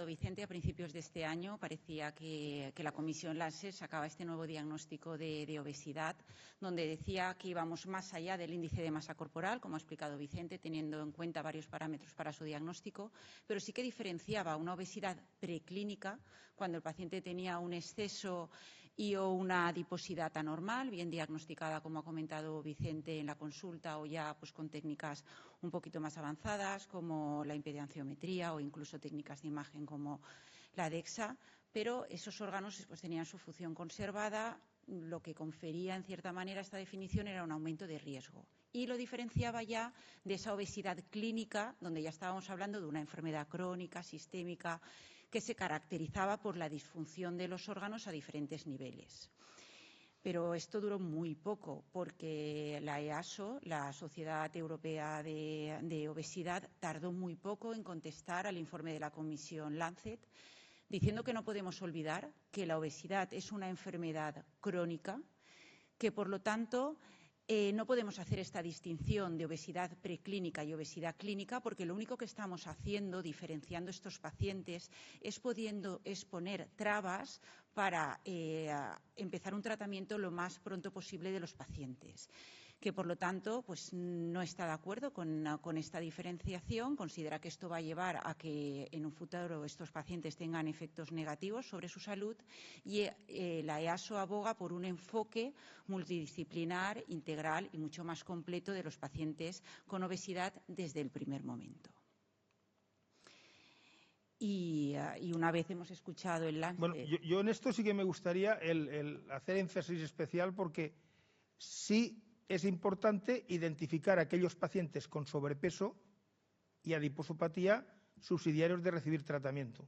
Vicente, a principios de este año parecía que la Comisión Lancet sacaba este nuevo diagnóstico de obesidad, donde decía que íbamos más allá del índice de masa corporal, como ha explicado Vicente, teniendo en cuenta varios parámetros para su diagnóstico, pero sí que diferenciaba una obesidad preclínica, cuando el paciente tenía un exceso y o una adiposidad anormal, bien diagnosticada, como ha comentado Vicente en la consulta, o ya pues con técnicas un poquito más avanzadas, como la impedanciometría o incluso técnicas de imagen como la DEXA, pero esos órganos pues tenían su función conservada. Lo que confería, en cierta manera, esta definición era un aumento de riesgo. Y lo diferenciaba ya de esa obesidad clínica, donde ya estábamos hablando de una enfermedad crónica, sistémica, que se caracterizaba por la disfunción de los órganos a diferentes niveles. Pero esto duró muy poco, porque la EASO, la Sociedad Europea de Obesidad, tardó muy poco en contestar al informe de la Comisión Lancet, diciendo que no podemos olvidar que la obesidad es una enfermedad crónica, que por lo tanto no podemos hacer esta distinción de obesidad preclínica y obesidad clínica, porque lo único que estamos haciendo, diferenciando estos pacientes, es poner trabas para empezar un tratamiento lo más pronto posible de los pacientes, que por lo tanto pues, no está de acuerdo con esta diferenciación, considera que esto va a llevar a que en un futuro estos pacientes tengan efectos negativos sobre su salud y la EASO aboga por un enfoque multidisciplinar, integral y mucho más completo de los pacientes con obesidad desde el primer momento. Y una vez hemos escuchado el Lancet… Bueno, yo en esto sí que me gustaría el hacer énfasis especial, porque sí es importante identificar a aquellos pacientes con sobrepeso y adiposopatía subsidiarios de recibir tratamiento.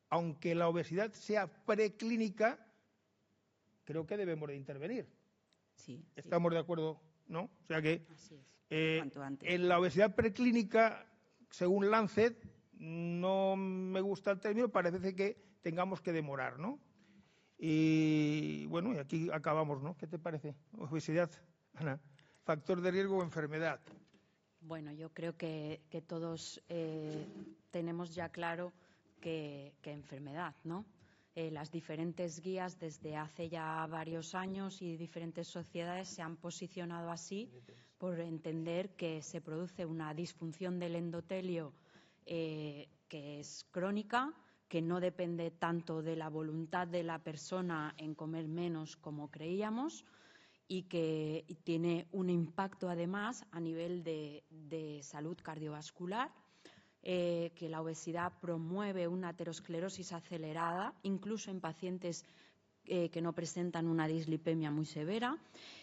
Aunque la obesidad sea preclínica, creo que debemos de intervenir. Sí, ¿Estamos de acuerdo? ¿No? O sea que cuanto antes. en la obesidad preclínica, según Lancet, no me gusta el término, parece que tengamos que demorar, ¿no? Y bueno, y aquí acabamos, ¿no? ¿Qué te parece? Obesidad, Ana, factor de riesgo o enfermedad. Bueno, yo creo que todos tenemos ya claro que enfermedad, ¿no? Las diferentes guías desde hace ya varios años y diferentes sociedades se han posicionado así por entender que se produce una disfunción del endotelio que es crónica, que no depende tanto de la voluntad de la persona en comer menos como creíamos y que tiene un impacto además a nivel de salud cardiovascular, que la obesidad promueve una aterosclerosis acelerada, incluso en pacientes que no presentan una dislipemia muy severa,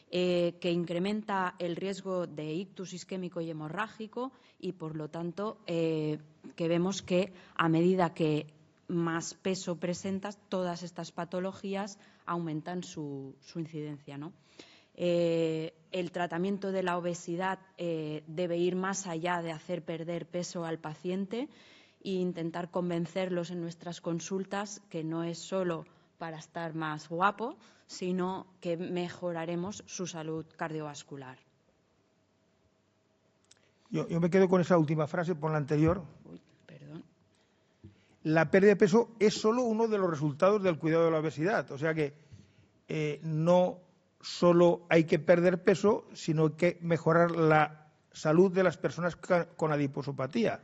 que incrementa el riesgo de ictus isquémico y hemorrágico y, por lo tanto, que vemos que a medida que más peso presentas, todas estas patologías aumentan su incidencia, ¿no? El tratamiento de la obesidad debe ir más allá de hacer perder peso al paciente e intentar convencerlos en nuestras consultas que no es solo para estar más guapo, sino que mejoraremos su salud cardiovascular. Yo me quedo con esa última frase, por la anterior. Uy, perdón. La pérdida de peso es solo uno de los resultados del cuidado de la obesidad. O sea que no solo hay que perder peso, sino que mejorar la salud de las personas con adiposopatía.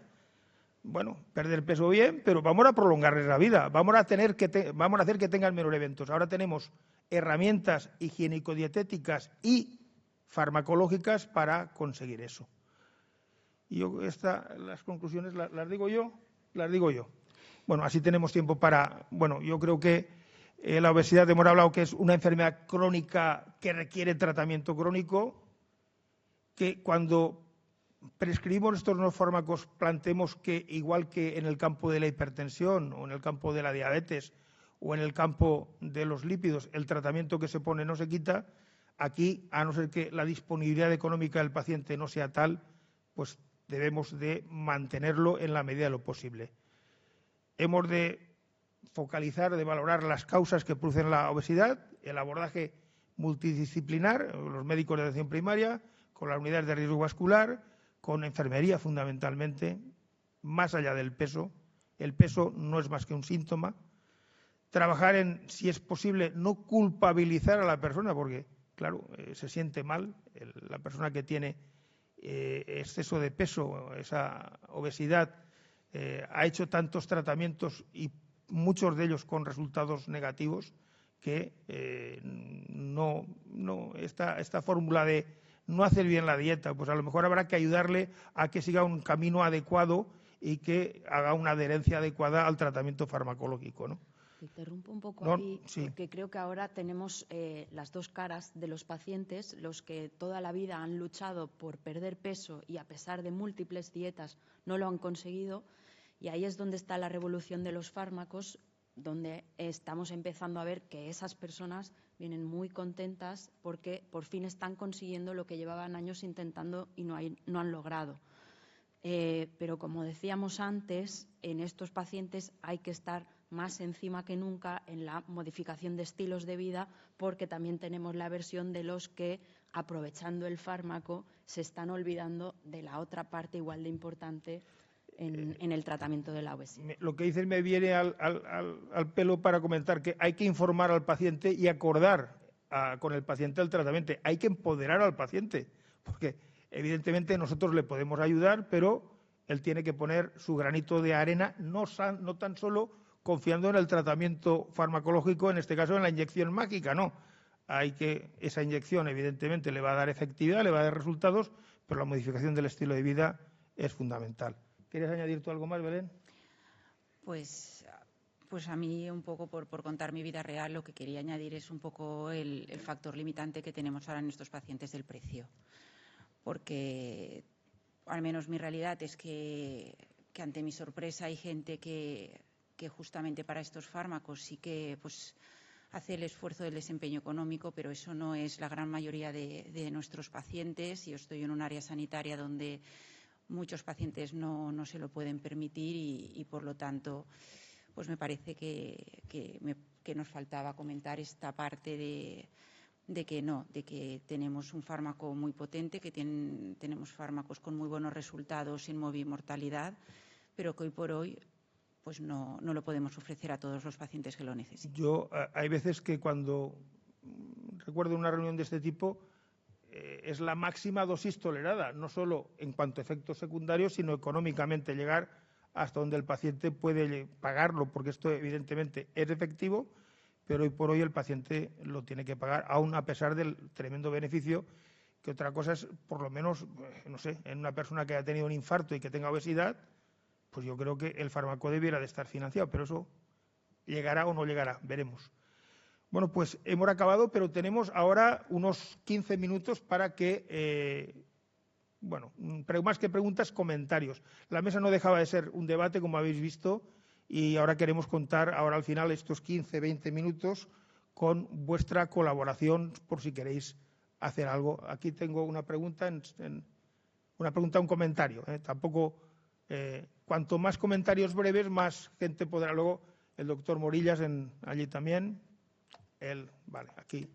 Bueno, perder peso bien, pero vamos a prolongarles la vida, vamos a hacer que tengan menos eventos. Ahora tenemos herramientas higiénico-dietéticas y farmacológicas para conseguir eso. Y las conclusiones las digo yo. Bueno, así tenemos tiempo para… Bueno, yo creo que la obesidad, hemos hablado que es una enfermedad crónica que requiere tratamiento crónico, que cuando prescribimos estos nuevos fármacos planteemos que, igual que en el campo de la hipertensión o en el campo de la diabetes o en el campo de los lípidos, el tratamiento que se pone no se quita, aquí, a no ser que la disponibilidad económica del paciente no sea tal, pues debemos de mantenerlo en la medida de lo posible. Hemos de focalizar, de valorar las causas que producen la obesidad, el abordaje multidisciplinar, los médicos de atención primaria, con las unidades de riesgo vascular, con enfermería fundamentalmente, más allá del peso. El peso no es más que un síntoma. Trabajar en, si es posible, no culpabilizar a la persona, porque, claro, se siente mal. La persona que tiene exceso de peso, esa obesidad, ha hecho tantos tratamientos y muchos de ellos con resultados negativos que esta fórmula de no hacer bien la dieta, pues a lo mejor habrá que ayudarle a que siga un camino adecuado y que haga una adherencia adecuada al tratamiento farmacológico, ¿no? Interrumpo un poco ahí, sí. Porque creo que ahora tenemos las dos caras de los pacientes, los que toda la vida han luchado por perder peso y a pesar de múltiples dietas no lo han conseguido, y ahí es donde está la revolución de los fármacos, donde estamos empezando a ver que esas personas vienen muy contentas porque por fin están consiguiendo lo que llevaban años intentando y no han logrado. Pero como decíamos antes, en estos pacientes hay que estar más encima que nunca en la modificación de estilos de vida, porque también tenemos la versión de los que, aprovechando el fármaco, se están olvidando de la otra parte igual de importante en el tratamiento de la obesidad. Lo que dices me viene al pelo para comentar que hay que informar al paciente y acordar con el paciente el tratamiento. Hay que empoderar al paciente, porque evidentemente nosotros le podemos ayudar, pero él tiene que poner su granito de arena, no tan solo confiando en el tratamiento farmacológico, en este caso en la inyección mágica, no. Esa inyección evidentemente le va a dar efectividad, le va a dar resultados, pero la modificación del estilo de vida es fundamental. ¿Quieres añadir tú algo más, Belén? Pues a mí, un poco por contar mi vida real, lo que quería añadir es un poco el factor limitante que tenemos ahora en estos pacientes del precio. Porque, al menos mi realidad es que ante mi sorpresa hay gente que justamente para estos fármacos sí que pues hace el esfuerzo del desempeño económico, pero eso no es la gran mayoría de nuestros pacientes. Yo estoy en un área sanitaria donde muchos pacientes no se lo pueden permitir y por lo tanto, pues me parece que nos faltaba comentar esta parte de que tenemos un fármaco muy potente, que tenemos fármacos con muy buenos resultados en mortalidad, pero que hoy por hoy pues no lo podemos ofrecer a todos los pacientes que lo necesiten. Hay veces que cuando recuerdo una reunión de este tipo, es la máxima dosis tolerada, no solo en cuanto a efectos secundarios, sino económicamente, llegar hasta donde el paciente puede pagarlo, porque esto evidentemente es efectivo, pero hoy por hoy el paciente lo tiene que pagar, aún a pesar del tremendo beneficio, que otra cosa es, por lo menos, no sé, en una persona que haya tenido un infarto y que tenga obesidad, pues yo creo que el fármaco debiera de estar financiado, pero eso llegará o no llegará, veremos. Bueno, pues hemos acabado, pero tenemos ahora unos 15 minutos para que, más que preguntas, comentarios. La mesa no dejaba de ser un debate, como habéis visto, y ahora queremos contar, ahora al final, estos 15, 20 minutos con vuestra colaboración, por si queréis hacer algo. Aquí tengo una pregunta, un comentario. Tampoco, cuanto más comentarios breves, más gente podrá. Luego, el doctor Morillas allí también. Vale, aquí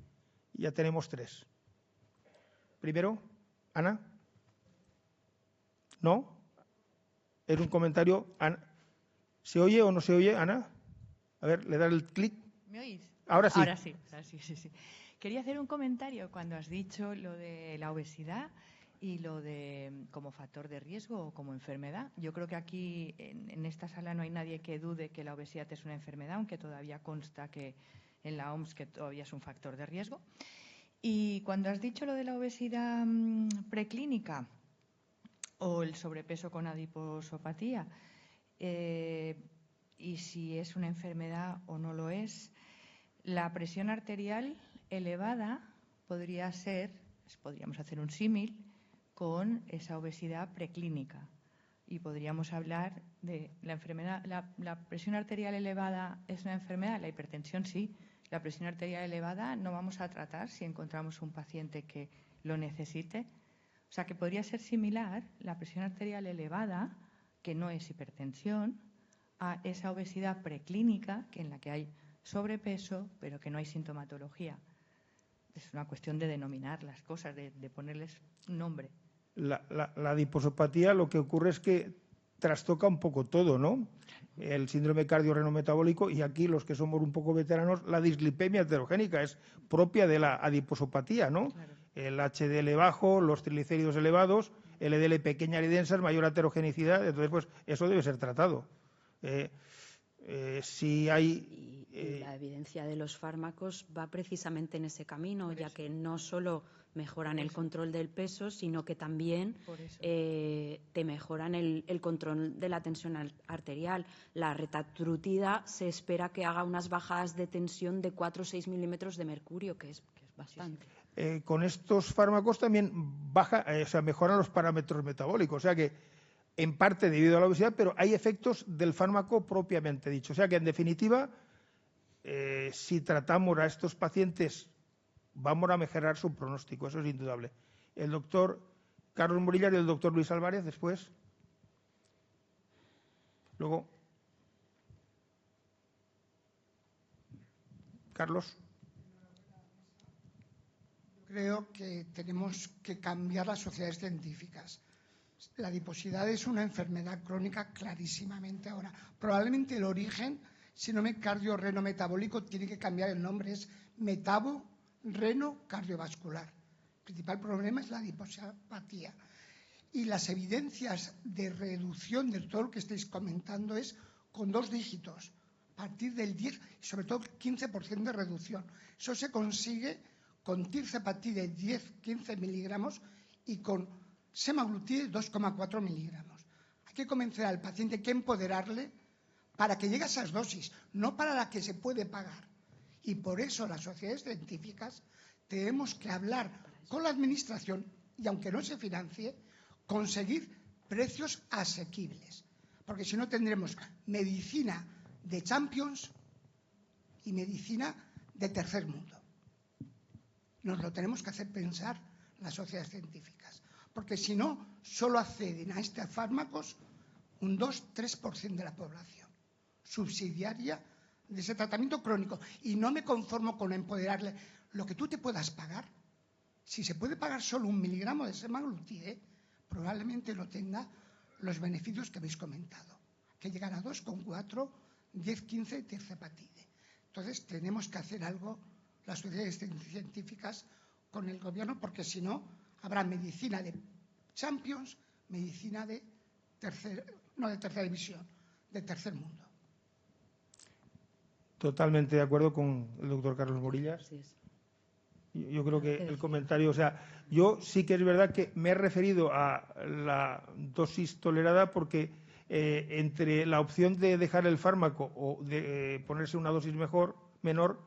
ya tenemos 3. Primero, Ana. ¿No? ¿Es un comentario? Ana. ¿Se oye o no se oye, Ana? A ver, le das el clic. ¿Me oís? Ahora sí. Ahora sí. Quería hacer un comentario cuando has dicho lo de la obesidad y lo de como factor de riesgo o como enfermedad. Yo creo que aquí en esta sala no hay nadie que dude que la obesidad es una enfermedad, aunque todavía consta que en la OMS que todavía es un factor de riesgo. Y cuando has dicho lo de la obesidad preclínica o el sobrepeso con adiposopatía, y si es una enfermedad o no lo es, la presión arterial elevada podríamos hacer un símil con esa obesidad preclínica. Y podríamos hablar de la enfermedad. ¿La presión arterial elevada es una enfermedad? La hipertensión sí. La presión arterial elevada no vamos a tratar si encontramos un paciente que lo necesite. O sea, que podría ser similar la presión arterial elevada, que no es hipertensión, a esa obesidad preclínica, en la que hay sobrepeso, pero que no hay sintomatología. Es una cuestión de denominar las cosas, de ponerles un nombre. La adiposopatía, lo que ocurre es que trastoca un poco todo, ¿no? El síndrome cardiorrenometabólico, y aquí los que somos un poco veteranos, la dislipemia heterogénica es propia de la adiposopatía, ¿no? Claro. El HDL bajo, los triglicéridos elevados, LDL pequeñas y densas, mayor heterogeneidad, entonces pues eso debe ser tratado. Si hay... Y la evidencia de los fármacos va precisamente en ese camino, ya que no solo mejoran el control del peso, sino que también te mejoran el control de la tensión arterial. La retatrutida se espera que haga unas bajadas de tensión de 4 o 6 milímetros de mercurio, que es bastante. Con estos fármacos también mejoran los parámetros metabólicos, o sea que en parte debido a la obesidad, pero hay efectos del fármaco propiamente dicho. O sea que, en definitiva, si tratamos a estos pacientes, vamos a mejorar su pronóstico, eso es indudable. El doctor Carlos Morillas y el doctor Luis Álvarez después. Luego, Carlos. Creo que tenemos que cambiar las sociedades científicas. La adiposidad es una enfermedad crónica clarísimamente ahora. Probablemente el origen, si no me cardiorreno-metabólico, tiene que cambiar el nombre, es metabo-reno-cardiovascular. El principal problema es la adiposopatía. Y las evidencias de reducción de todo lo que estáis comentando es con 2 dígitos, a partir del 10 y sobre todo 15% de reducción. Eso se consigue con tirzepatide 10-15 miligramos y con semaglutide 2,4 miligramos. Hay que convencer al paciente, hay que empoderarle para que llegue a esas dosis, no para la que se puede pagar. Y por eso las sociedades científicas tenemos que hablar con la administración y, aunque no se financie, conseguir precios asequibles. Porque si no tendremos medicina de Champions y medicina de tercer mundo. Nos lo tenemos que hacer pensar las sociedades científicas, porque si no, solo acceden a estos fármacos un 2-3% de la población subsidiaria de ese tratamiento crónico. Y no me conformo con empoderarle lo que tú te puedas pagar. Si se puede pagar solo 1 miligramo de semaglutide, probablemente no tenga los beneficios que habéis comentado, que llegan a 2,4, 10-15 tirzepatide. Entonces tenemos que hacer algo las sociedades científicas con el gobierno, porque si no, habrá medicina de Champions, medicina de tercera división, de tercer mundo. Totalmente de acuerdo con el doctor Carlos Morillas. Así es. Yo creo que el comentario, o sea, yo sí que es verdad que me he referido a la dosis tolerada porque entre la opción de dejar el fármaco o de ponerse una dosis menor,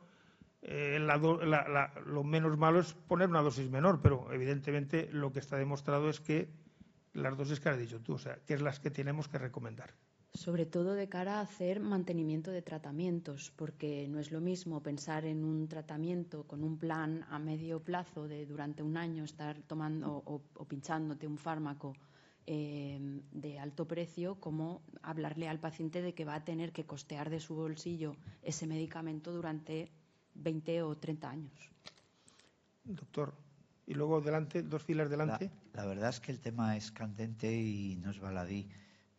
lo menos malo es poner una dosis menor, pero evidentemente lo que está demostrado es que las dosis que has dicho tú, o sea, que es las que tenemos que recomendar. Sobre todo de cara a hacer mantenimiento de tratamientos, porque no es lo mismo pensar en un tratamiento con un plan a medio plazo de durante un año estar tomando o pinchándote un fármaco de alto precio, como hablarle al paciente de que va a tener que costear de su bolsillo ese medicamento durante 20 o 30 años. Doctor, y luego delante, 2 filas delante. La verdad es que el tema es candente y no es baladí.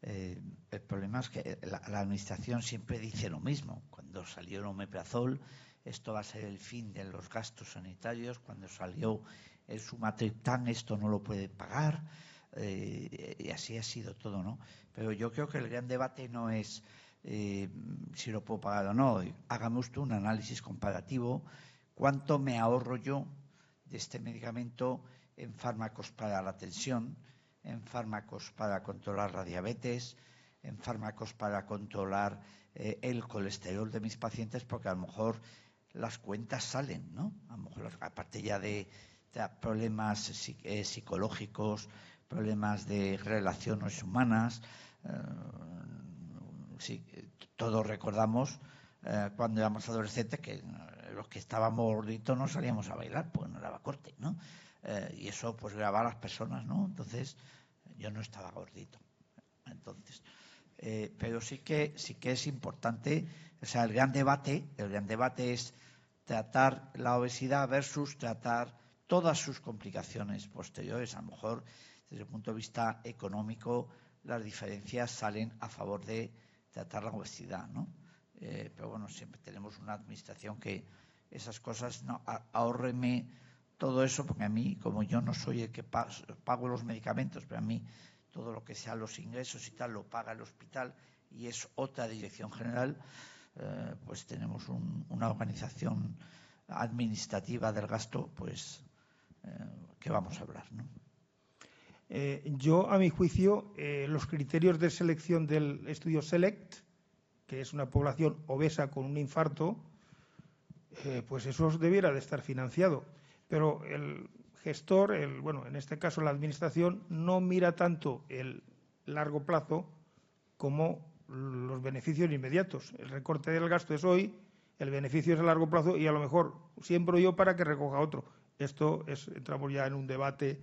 El problema es que la administración siempre dice lo mismo. Cuando salió el omeprazol, esto va a ser el fin de los gastos sanitarios. Cuando salió el sumatriptán, esto no lo puede pagar. Y así ha sido todo, ¿no? Pero yo creo que el gran debate no es si lo puedo pagar o no. Hágame usted un análisis comparativo. ¿Cuánto me ahorro yo de este medicamento en fármacos para la tensión, en fármacos para controlar la diabetes, en fármacos para controlar el colesterol de mis pacientes? Porque a lo mejor las cuentas salen, ¿no? A lo mejor, aparte ya de problemas psicológicos, problemas de relaciones humanas. Sí, todos recordamos cuando éramos adolescentes que los que estábamos gorditos no salíamos a bailar, pues no daba corte, ¿no? Y eso pues grababa a las personas, ¿no? Entonces yo no estaba gordito. Entonces, pero sí que es importante, o sea, el gran debate es tratar la obesidad versus tratar todas sus complicaciones posteriores. A lo mejor, desde el punto de vista económico, las diferencias salen a favor de tratar la obesidad, ¿no? Pero bueno, siempre tenemos una administración que esas cosas, no, ahórreme todo eso, porque a mí, como yo no soy el que pago los medicamentos, pero a mí todo lo que sea los ingresos y tal lo paga el hospital y es otra dirección general, pues tenemos una organización administrativa del gasto, pues que vamos a hablar, ¿no? Yo, a mi juicio, los criterios de selección del estudio SELECT, que es una población obesa con un infarto, pues eso debiera de estar financiado. Pero el gestor, bueno, en este caso la administración, no mira tanto el largo plazo como los beneficios inmediatos. El recorte del gasto es hoy, El beneficio es a largo plazo y a lo mejor siembro yo para que recoja otro. Entramos ya en un debate,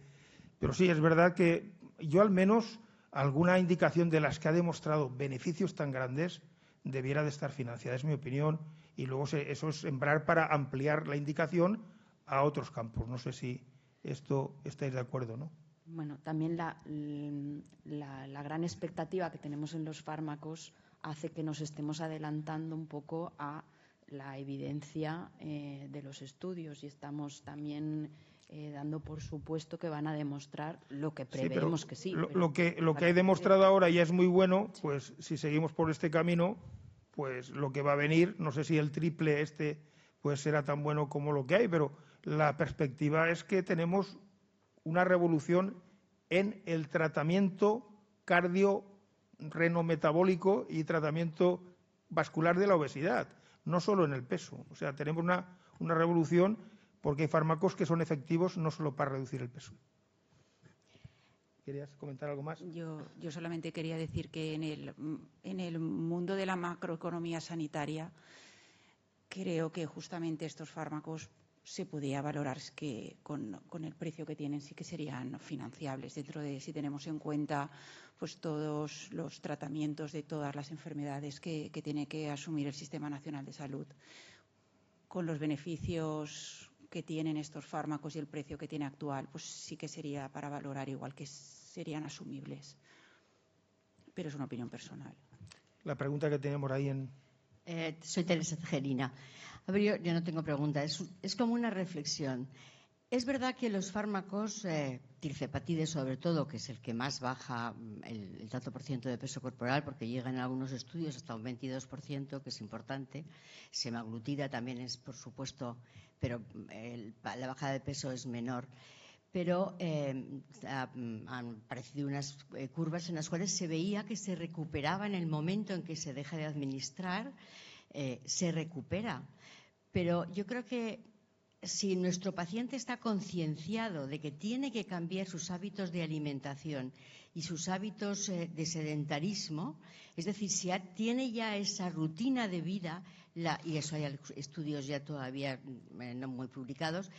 pero sí, es verdad que yo al menos alguna indicación de las que ha demostrado beneficios tan grandes debiera de estar financiada, es mi opinión, y luego eso es sembrar para ampliar la indicación a otros campos. No sé si esto estáis de acuerdo, ¿no? Bueno, también la gran expectativa que tenemos en los fármacos hace que nos estemos adelantando un poco a la evidencia de los estudios y estamos también dando por supuesto que van a demostrar lo que preveemos que sí. Lo que hay demostrado ahora ya es muy bueno, pues si seguimos por este camino, pues lo que va a venir, no sé si el triple pues será tan bueno como lo que hay, pero la perspectiva es que tenemos una revolución en el tratamiento cardio-renometabólico y tratamiento vascular de la obesidad, no solo en el peso. O sea, tenemos una revolución porque hay fármacos que son efectivos no solo para reducir el peso. ¿Querías comentar algo más? Yo solamente quería decir que en el mundo de la macroeconomía sanitaria creo que justamente estos fármacos se podía valorar que con el precio que tienen sí que serían financiables dentro de si tenemos en cuenta pues todos los tratamientos de todas las enfermedades que tiene que asumir el Sistema Nacional de Salud. Con los beneficios que tienen estos fármacos y el precio que tiene actual, pues sí que sería para valorar igual que serían asumibles. Pero es una opinión personal. La pregunta que tenemos ahí en... Soy Teresa Tejerina. A ver, yo no tengo pregunta, es como una reflexión. Es verdad que los fármacos, tircepatide sobre todo, que es el que más baja el tanto por ciento de peso corporal, porque llega en algunos estudios hasta un 22%, que es importante. Semaglutida también es, por supuesto, pero la bajada de peso es menor. Pero han aparecido unas curvas en las cuales se veía que se recuperaba en el momento en que se deja de administrar, se recupera. Pero yo creo que si nuestro paciente está concienciado de que tiene que cambiar sus hábitos de alimentación y sus hábitos de sedentarismo, es decir, si tiene ya esa rutina de vida, y eso hay estudios ya todavía no muy publicados,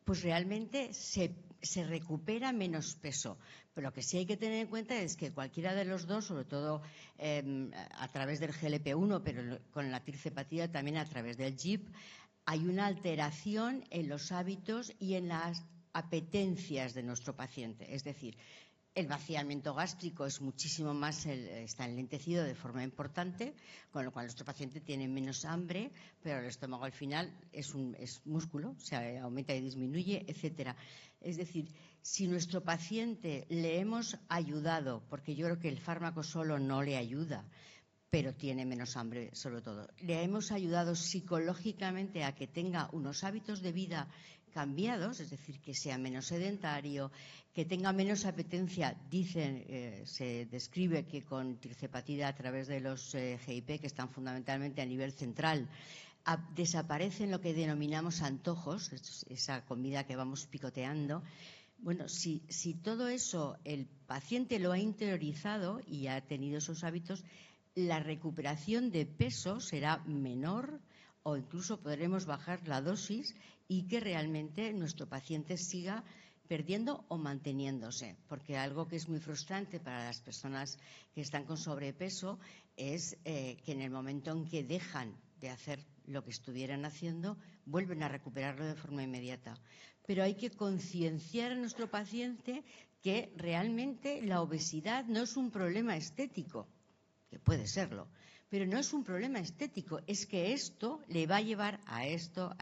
pues realmente se recupera menos peso. Pero lo que sí hay que tener en cuenta es que cualquiera de los dos, sobre todo a través del GLP-1, pero con la tircepatida también a través del GIP, hay una alteración en los hábitos y en las apetencias de nuestro paciente. Es decir, el vaciamiento gástrico es muchísimo más, está enlentecido de forma importante, con lo cual nuestro paciente tiene menos hambre, pero el estómago al final es músculo, se aumenta y disminuye, etcétera. Es decir, si nuestro paciente le hemos ayudado, porque yo creo que el fármaco solo no le ayuda, pero tiene menos hambre sobre todo, le hemos ayudado psicológicamente a que tenga unos hábitos de vida cambiados, es decir, que sea menos sedentario, que tenga menos apetencia. Se describe que con tircepatida a través de los GIP, que están fundamentalmente a nivel central, desaparecen lo que denominamos antojos, esa comida que vamos picoteando. Bueno, si todo eso el paciente lo ha interiorizado y ha tenido esos hábitos, la recuperación de peso será menor o incluso podremos bajar la dosis y que realmente nuestro paciente siga perdiendo o manteniéndose. Porque algo que es muy frustrante para las personas que están con sobrepeso es que en el momento en que dejan de hacer lo que estuvieran haciendo, vuelven a recuperarlo de forma inmediata. Pero hay que concienciar a nuestro paciente que realmente la obesidad no es un problema estético, que puede serlo, pero no es un problema estético, es que esto le va a llevar a esto,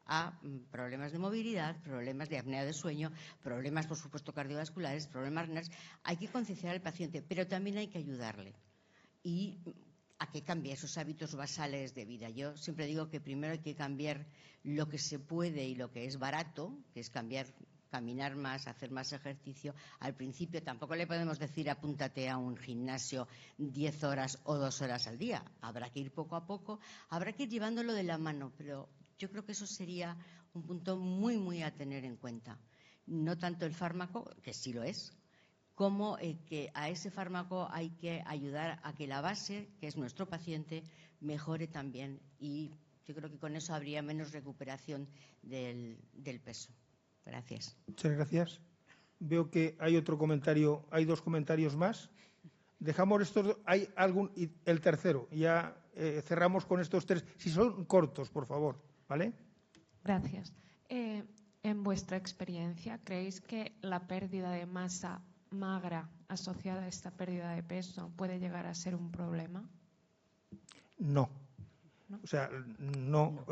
a problemas de movilidad, problemas de apnea de sueño, problemas, por supuesto, cardiovasculares, problemas renales. Hay que concienciar al paciente, pero también hay que ayudarle y a que cambie esos hábitos basales de vida. Yo siempre digo que primero hay que cambiar lo que se puede y lo que es barato, que es caminar más, hacer más ejercicio. Al principio tampoco le podemos decir apúntate a un gimnasio 10 horas o 2 horas al día. Habrá que ir poco a poco, habrá que ir llevándolo de la mano, pero yo creo que eso sería un punto muy, muy a tener en cuenta. No tanto el fármaco, que sí lo es, cómo que a ese fármaco hay que ayudar a que la base, que es nuestro paciente, mejore también. Y yo creo que con eso habría menos recuperación del peso. Gracias. Muchas gracias. Veo que hay otro comentario, hay 2 comentarios más. Dejamos estos, hay algún, y el tercero, ya cerramos con estos 3. Si son cortos, por favor, ¿vale? Gracias. En vuestra experiencia, ¿creéis que la pérdida de masa magra asociada a esta pérdida de peso puede llegar a ser un problema? No. O sea, no.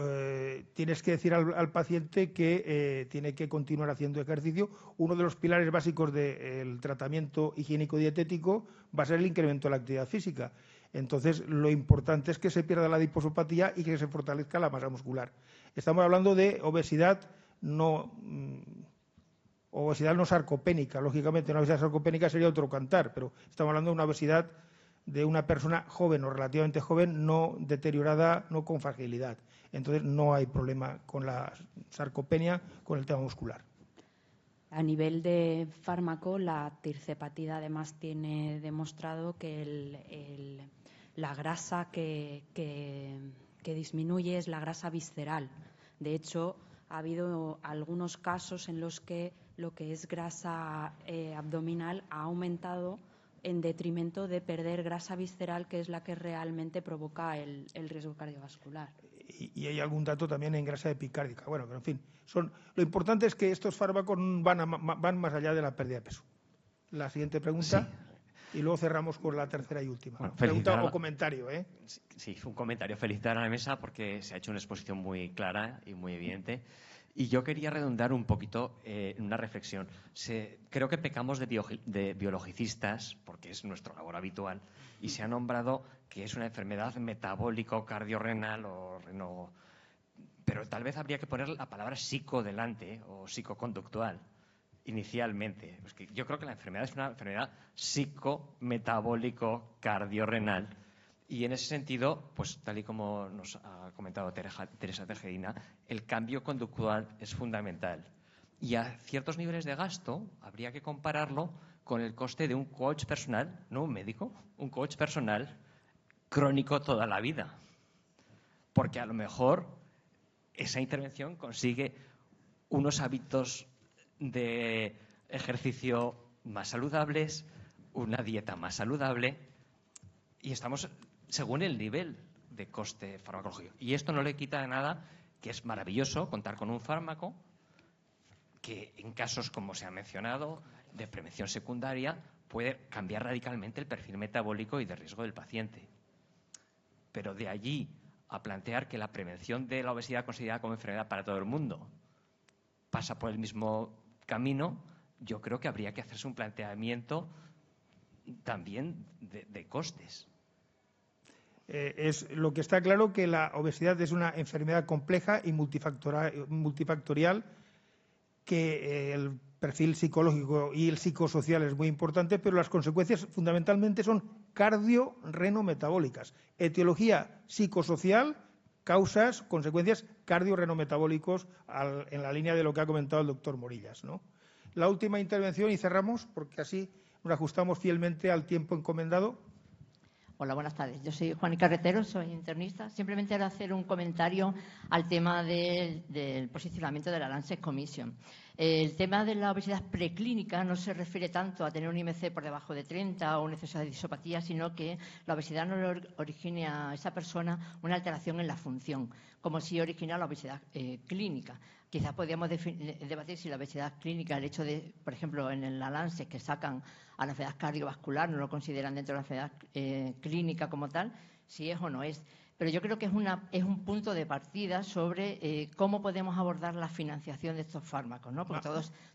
Tienes que decir al paciente que tiene que continuar haciendo ejercicio. Uno de los pilares básicos del tratamiento higiénico-dietético va a ser el incremento de la actividad física. Entonces, lo importante es que se pierda la adiposopatía y que se fortalezca la masa muscular. Estamos hablando de obesidad no sarcopénica. Lógicamente, una obesidad sarcopénica sería otro cantar, pero estamos hablando de una obesidad de una persona joven o relativamente joven, no deteriorada, no con fragilidad. Entonces, no hay problema con la sarcopenia, con el tema muscular. A nivel de fármaco, la tirzepatida además tiene demostrado que la grasa que disminuye es la grasa visceral. De hecho, ha habido algunos casos en los que lo que es grasa abdominal ha aumentado en detrimento de perder grasa visceral, que es la que realmente provoca el riesgo cardiovascular. Y hay algún dato también en grasa epicárdica. Bueno, pero en fin, lo importante es que estos fármacos van más allá de la pérdida de peso. La siguiente pregunta, sí. Y luego cerramos con la tercera y última. Bueno, pregunta o comentario, ¿eh? Sí, un comentario. Felicitar a la mesa porque se ha hecho una exposición muy clara y muy evidente. Y yo quería redundar un poquito en una reflexión. Creo que pecamos de biologicistas, porque es nuestro labor habitual, y se ha nombrado que es una enfermedad metabólico-cardiorrenal pero tal vez habría que poner la palabra psico delante, o psicoconductual, inicialmente. Pues que yo creo que la enfermedad es una enfermedad psicometabólico-cardiorrenal. Y en ese sentido, pues tal y como nos ha comentado Teresa Tejerina, el cambio conductual es fundamental. Y a ciertos niveles de gasto habría que compararlo con el coste de un coach personal, no un médico, un coach personal crónico toda la vida. Porque a lo mejor esa intervención consigue unos hábitos de ejercicio más saludables, una dieta más saludable, y estamos según el nivel de coste farmacológico. Y esto no le quita nada que es maravilloso contar con un fármaco que en casos, como se ha mencionado, de prevención secundaria, puede cambiar radicalmente el perfil metabólico y de riesgo del paciente. Pero de allí a plantear que la prevención de la obesidad considerada como enfermedad para todo el mundo pasa por el mismo camino, yo creo que habría que hacerse un planteamiento también de costes. Es lo que está claro, que la obesidad es una enfermedad compleja y multifactorial, que el perfil psicológico y el psicosocial es muy importante, pero las consecuencias fundamentalmente son cardio-reno-metabólicas. Etiología psicosocial, causas, consecuencias cardio-reno-metabólicos en la línea de lo que ha comentado el doctor Morillas, ¿no? La última intervención y cerramos, porque así nos ajustamos fielmente al tiempo encomendado. Hola, buenas tardes. Yo soy Juan Carretero, soy internista. Simplemente era hacer un comentario al tema del posicionamiento de la Lancet Commission. El tema de la obesidad preclínica no se refiere tanto a tener un IMC por debajo de 30 o un exceso de disopatía, sino que la obesidad no le origine a esa persona una alteración en la función, como si origina la obesidad clínica. Quizás podríamos debatir si la obesidad clínica, el hecho de, por ejemplo, en la Lancet que sacan a la enfermedad cardiovascular, no lo consideran dentro de la enfermedad clínica como tal, si es o no es. Pero yo creo que es un punto de partida sobre cómo podemos abordar la financiación de estos fármacos, ¿no? Porque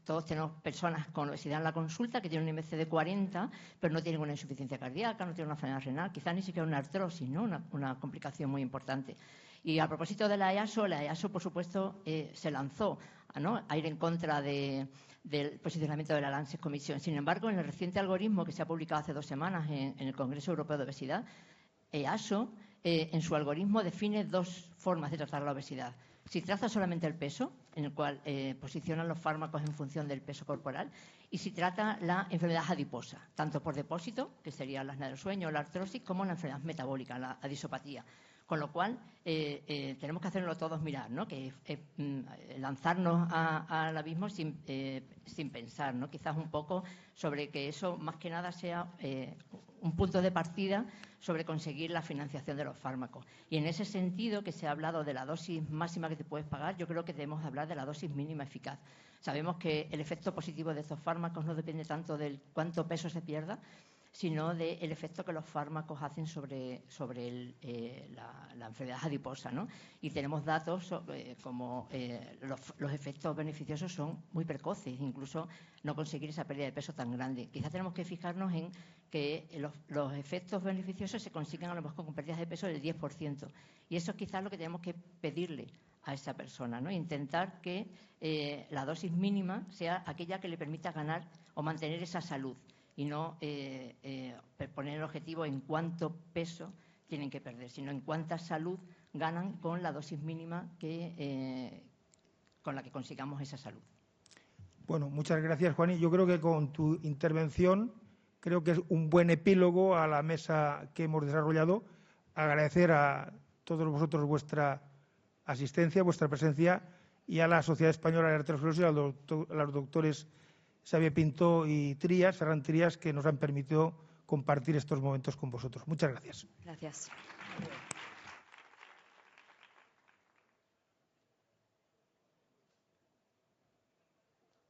todos tenemos personas con obesidad en la consulta que tienen un IMC de 40, pero no tienen una insuficiencia cardíaca, no tienen una enfermedad renal, quizás ni siquiera una artrosis, ¿no? Una complicación muy importante. Y a propósito de la EASO, por supuesto, se lanzó a ir en contra del posicionamiento de la Lancet Commission. Sin embargo, en el reciente algoritmo que se ha publicado hace 2 semanas en el Congreso Europeo de Obesidad, EASO en su algoritmo define 2 formas de tratar la obesidad. si traza solamente el peso, en el cual posicionan los fármacos en función del peso corporal, y si trata la enfermedad adiposa, tanto por depósito, que sería la apnea del sueño o la artrosis, como la enfermedad metabólica, la adisopatía. Con lo cual, tenemos que hacerlo todos mirar, ¿no? Que lanzarnos al abismo sin pensar, ¿no? Quizás un poco sobre que eso, más que nada, sea un punto de partida sobre conseguir la financiación de los fármacos. Y en ese sentido, que se ha hablado de la dosis máxima que te puedes pagar, yo creo que debemos hablar de la dosis mínima eficaz. Sabemos que el efecto positivo de estos fármacos no depende tanto del cuánto peso se pierda, sino del efecto que los fármacos hacen sobre la enfermedad adiposa, ¿no? Y tenemos datos como los efectos beneficiosos son muy precoces, incluso no conseguir esa pérdida de peso tan grande. Quizás tenemos que fijarnos en que los efectos beneficiosos se consiguen a lo mejor con pérdidas de peso del 10%. Y eso es quizás lo que tenemos que pedirle a esa persona, ¿no? Intentar que la dosis mínima sea aquella que le permita ganar o mantener esa salud, y no poner el objetivo en cuánto peso tienen que perder, sino en cuánta salud ganan con la dosis mínima con la que consigamos esa salud. Bueno, muchas gracias, Juan. Y yo creo que con tu intervención creo que es un buen epílogo a la mesa que hemos desarrollado. Agradecer a todos vosotros vuestra asistencia, vuestra presencia, y a la Sociedad Española de Arteriosclerosis, a los doctores Xavier Pintó y Ferran Trías, que nos han permitido compartir estos momentos con vosotros. Muchas gracias. Gracias.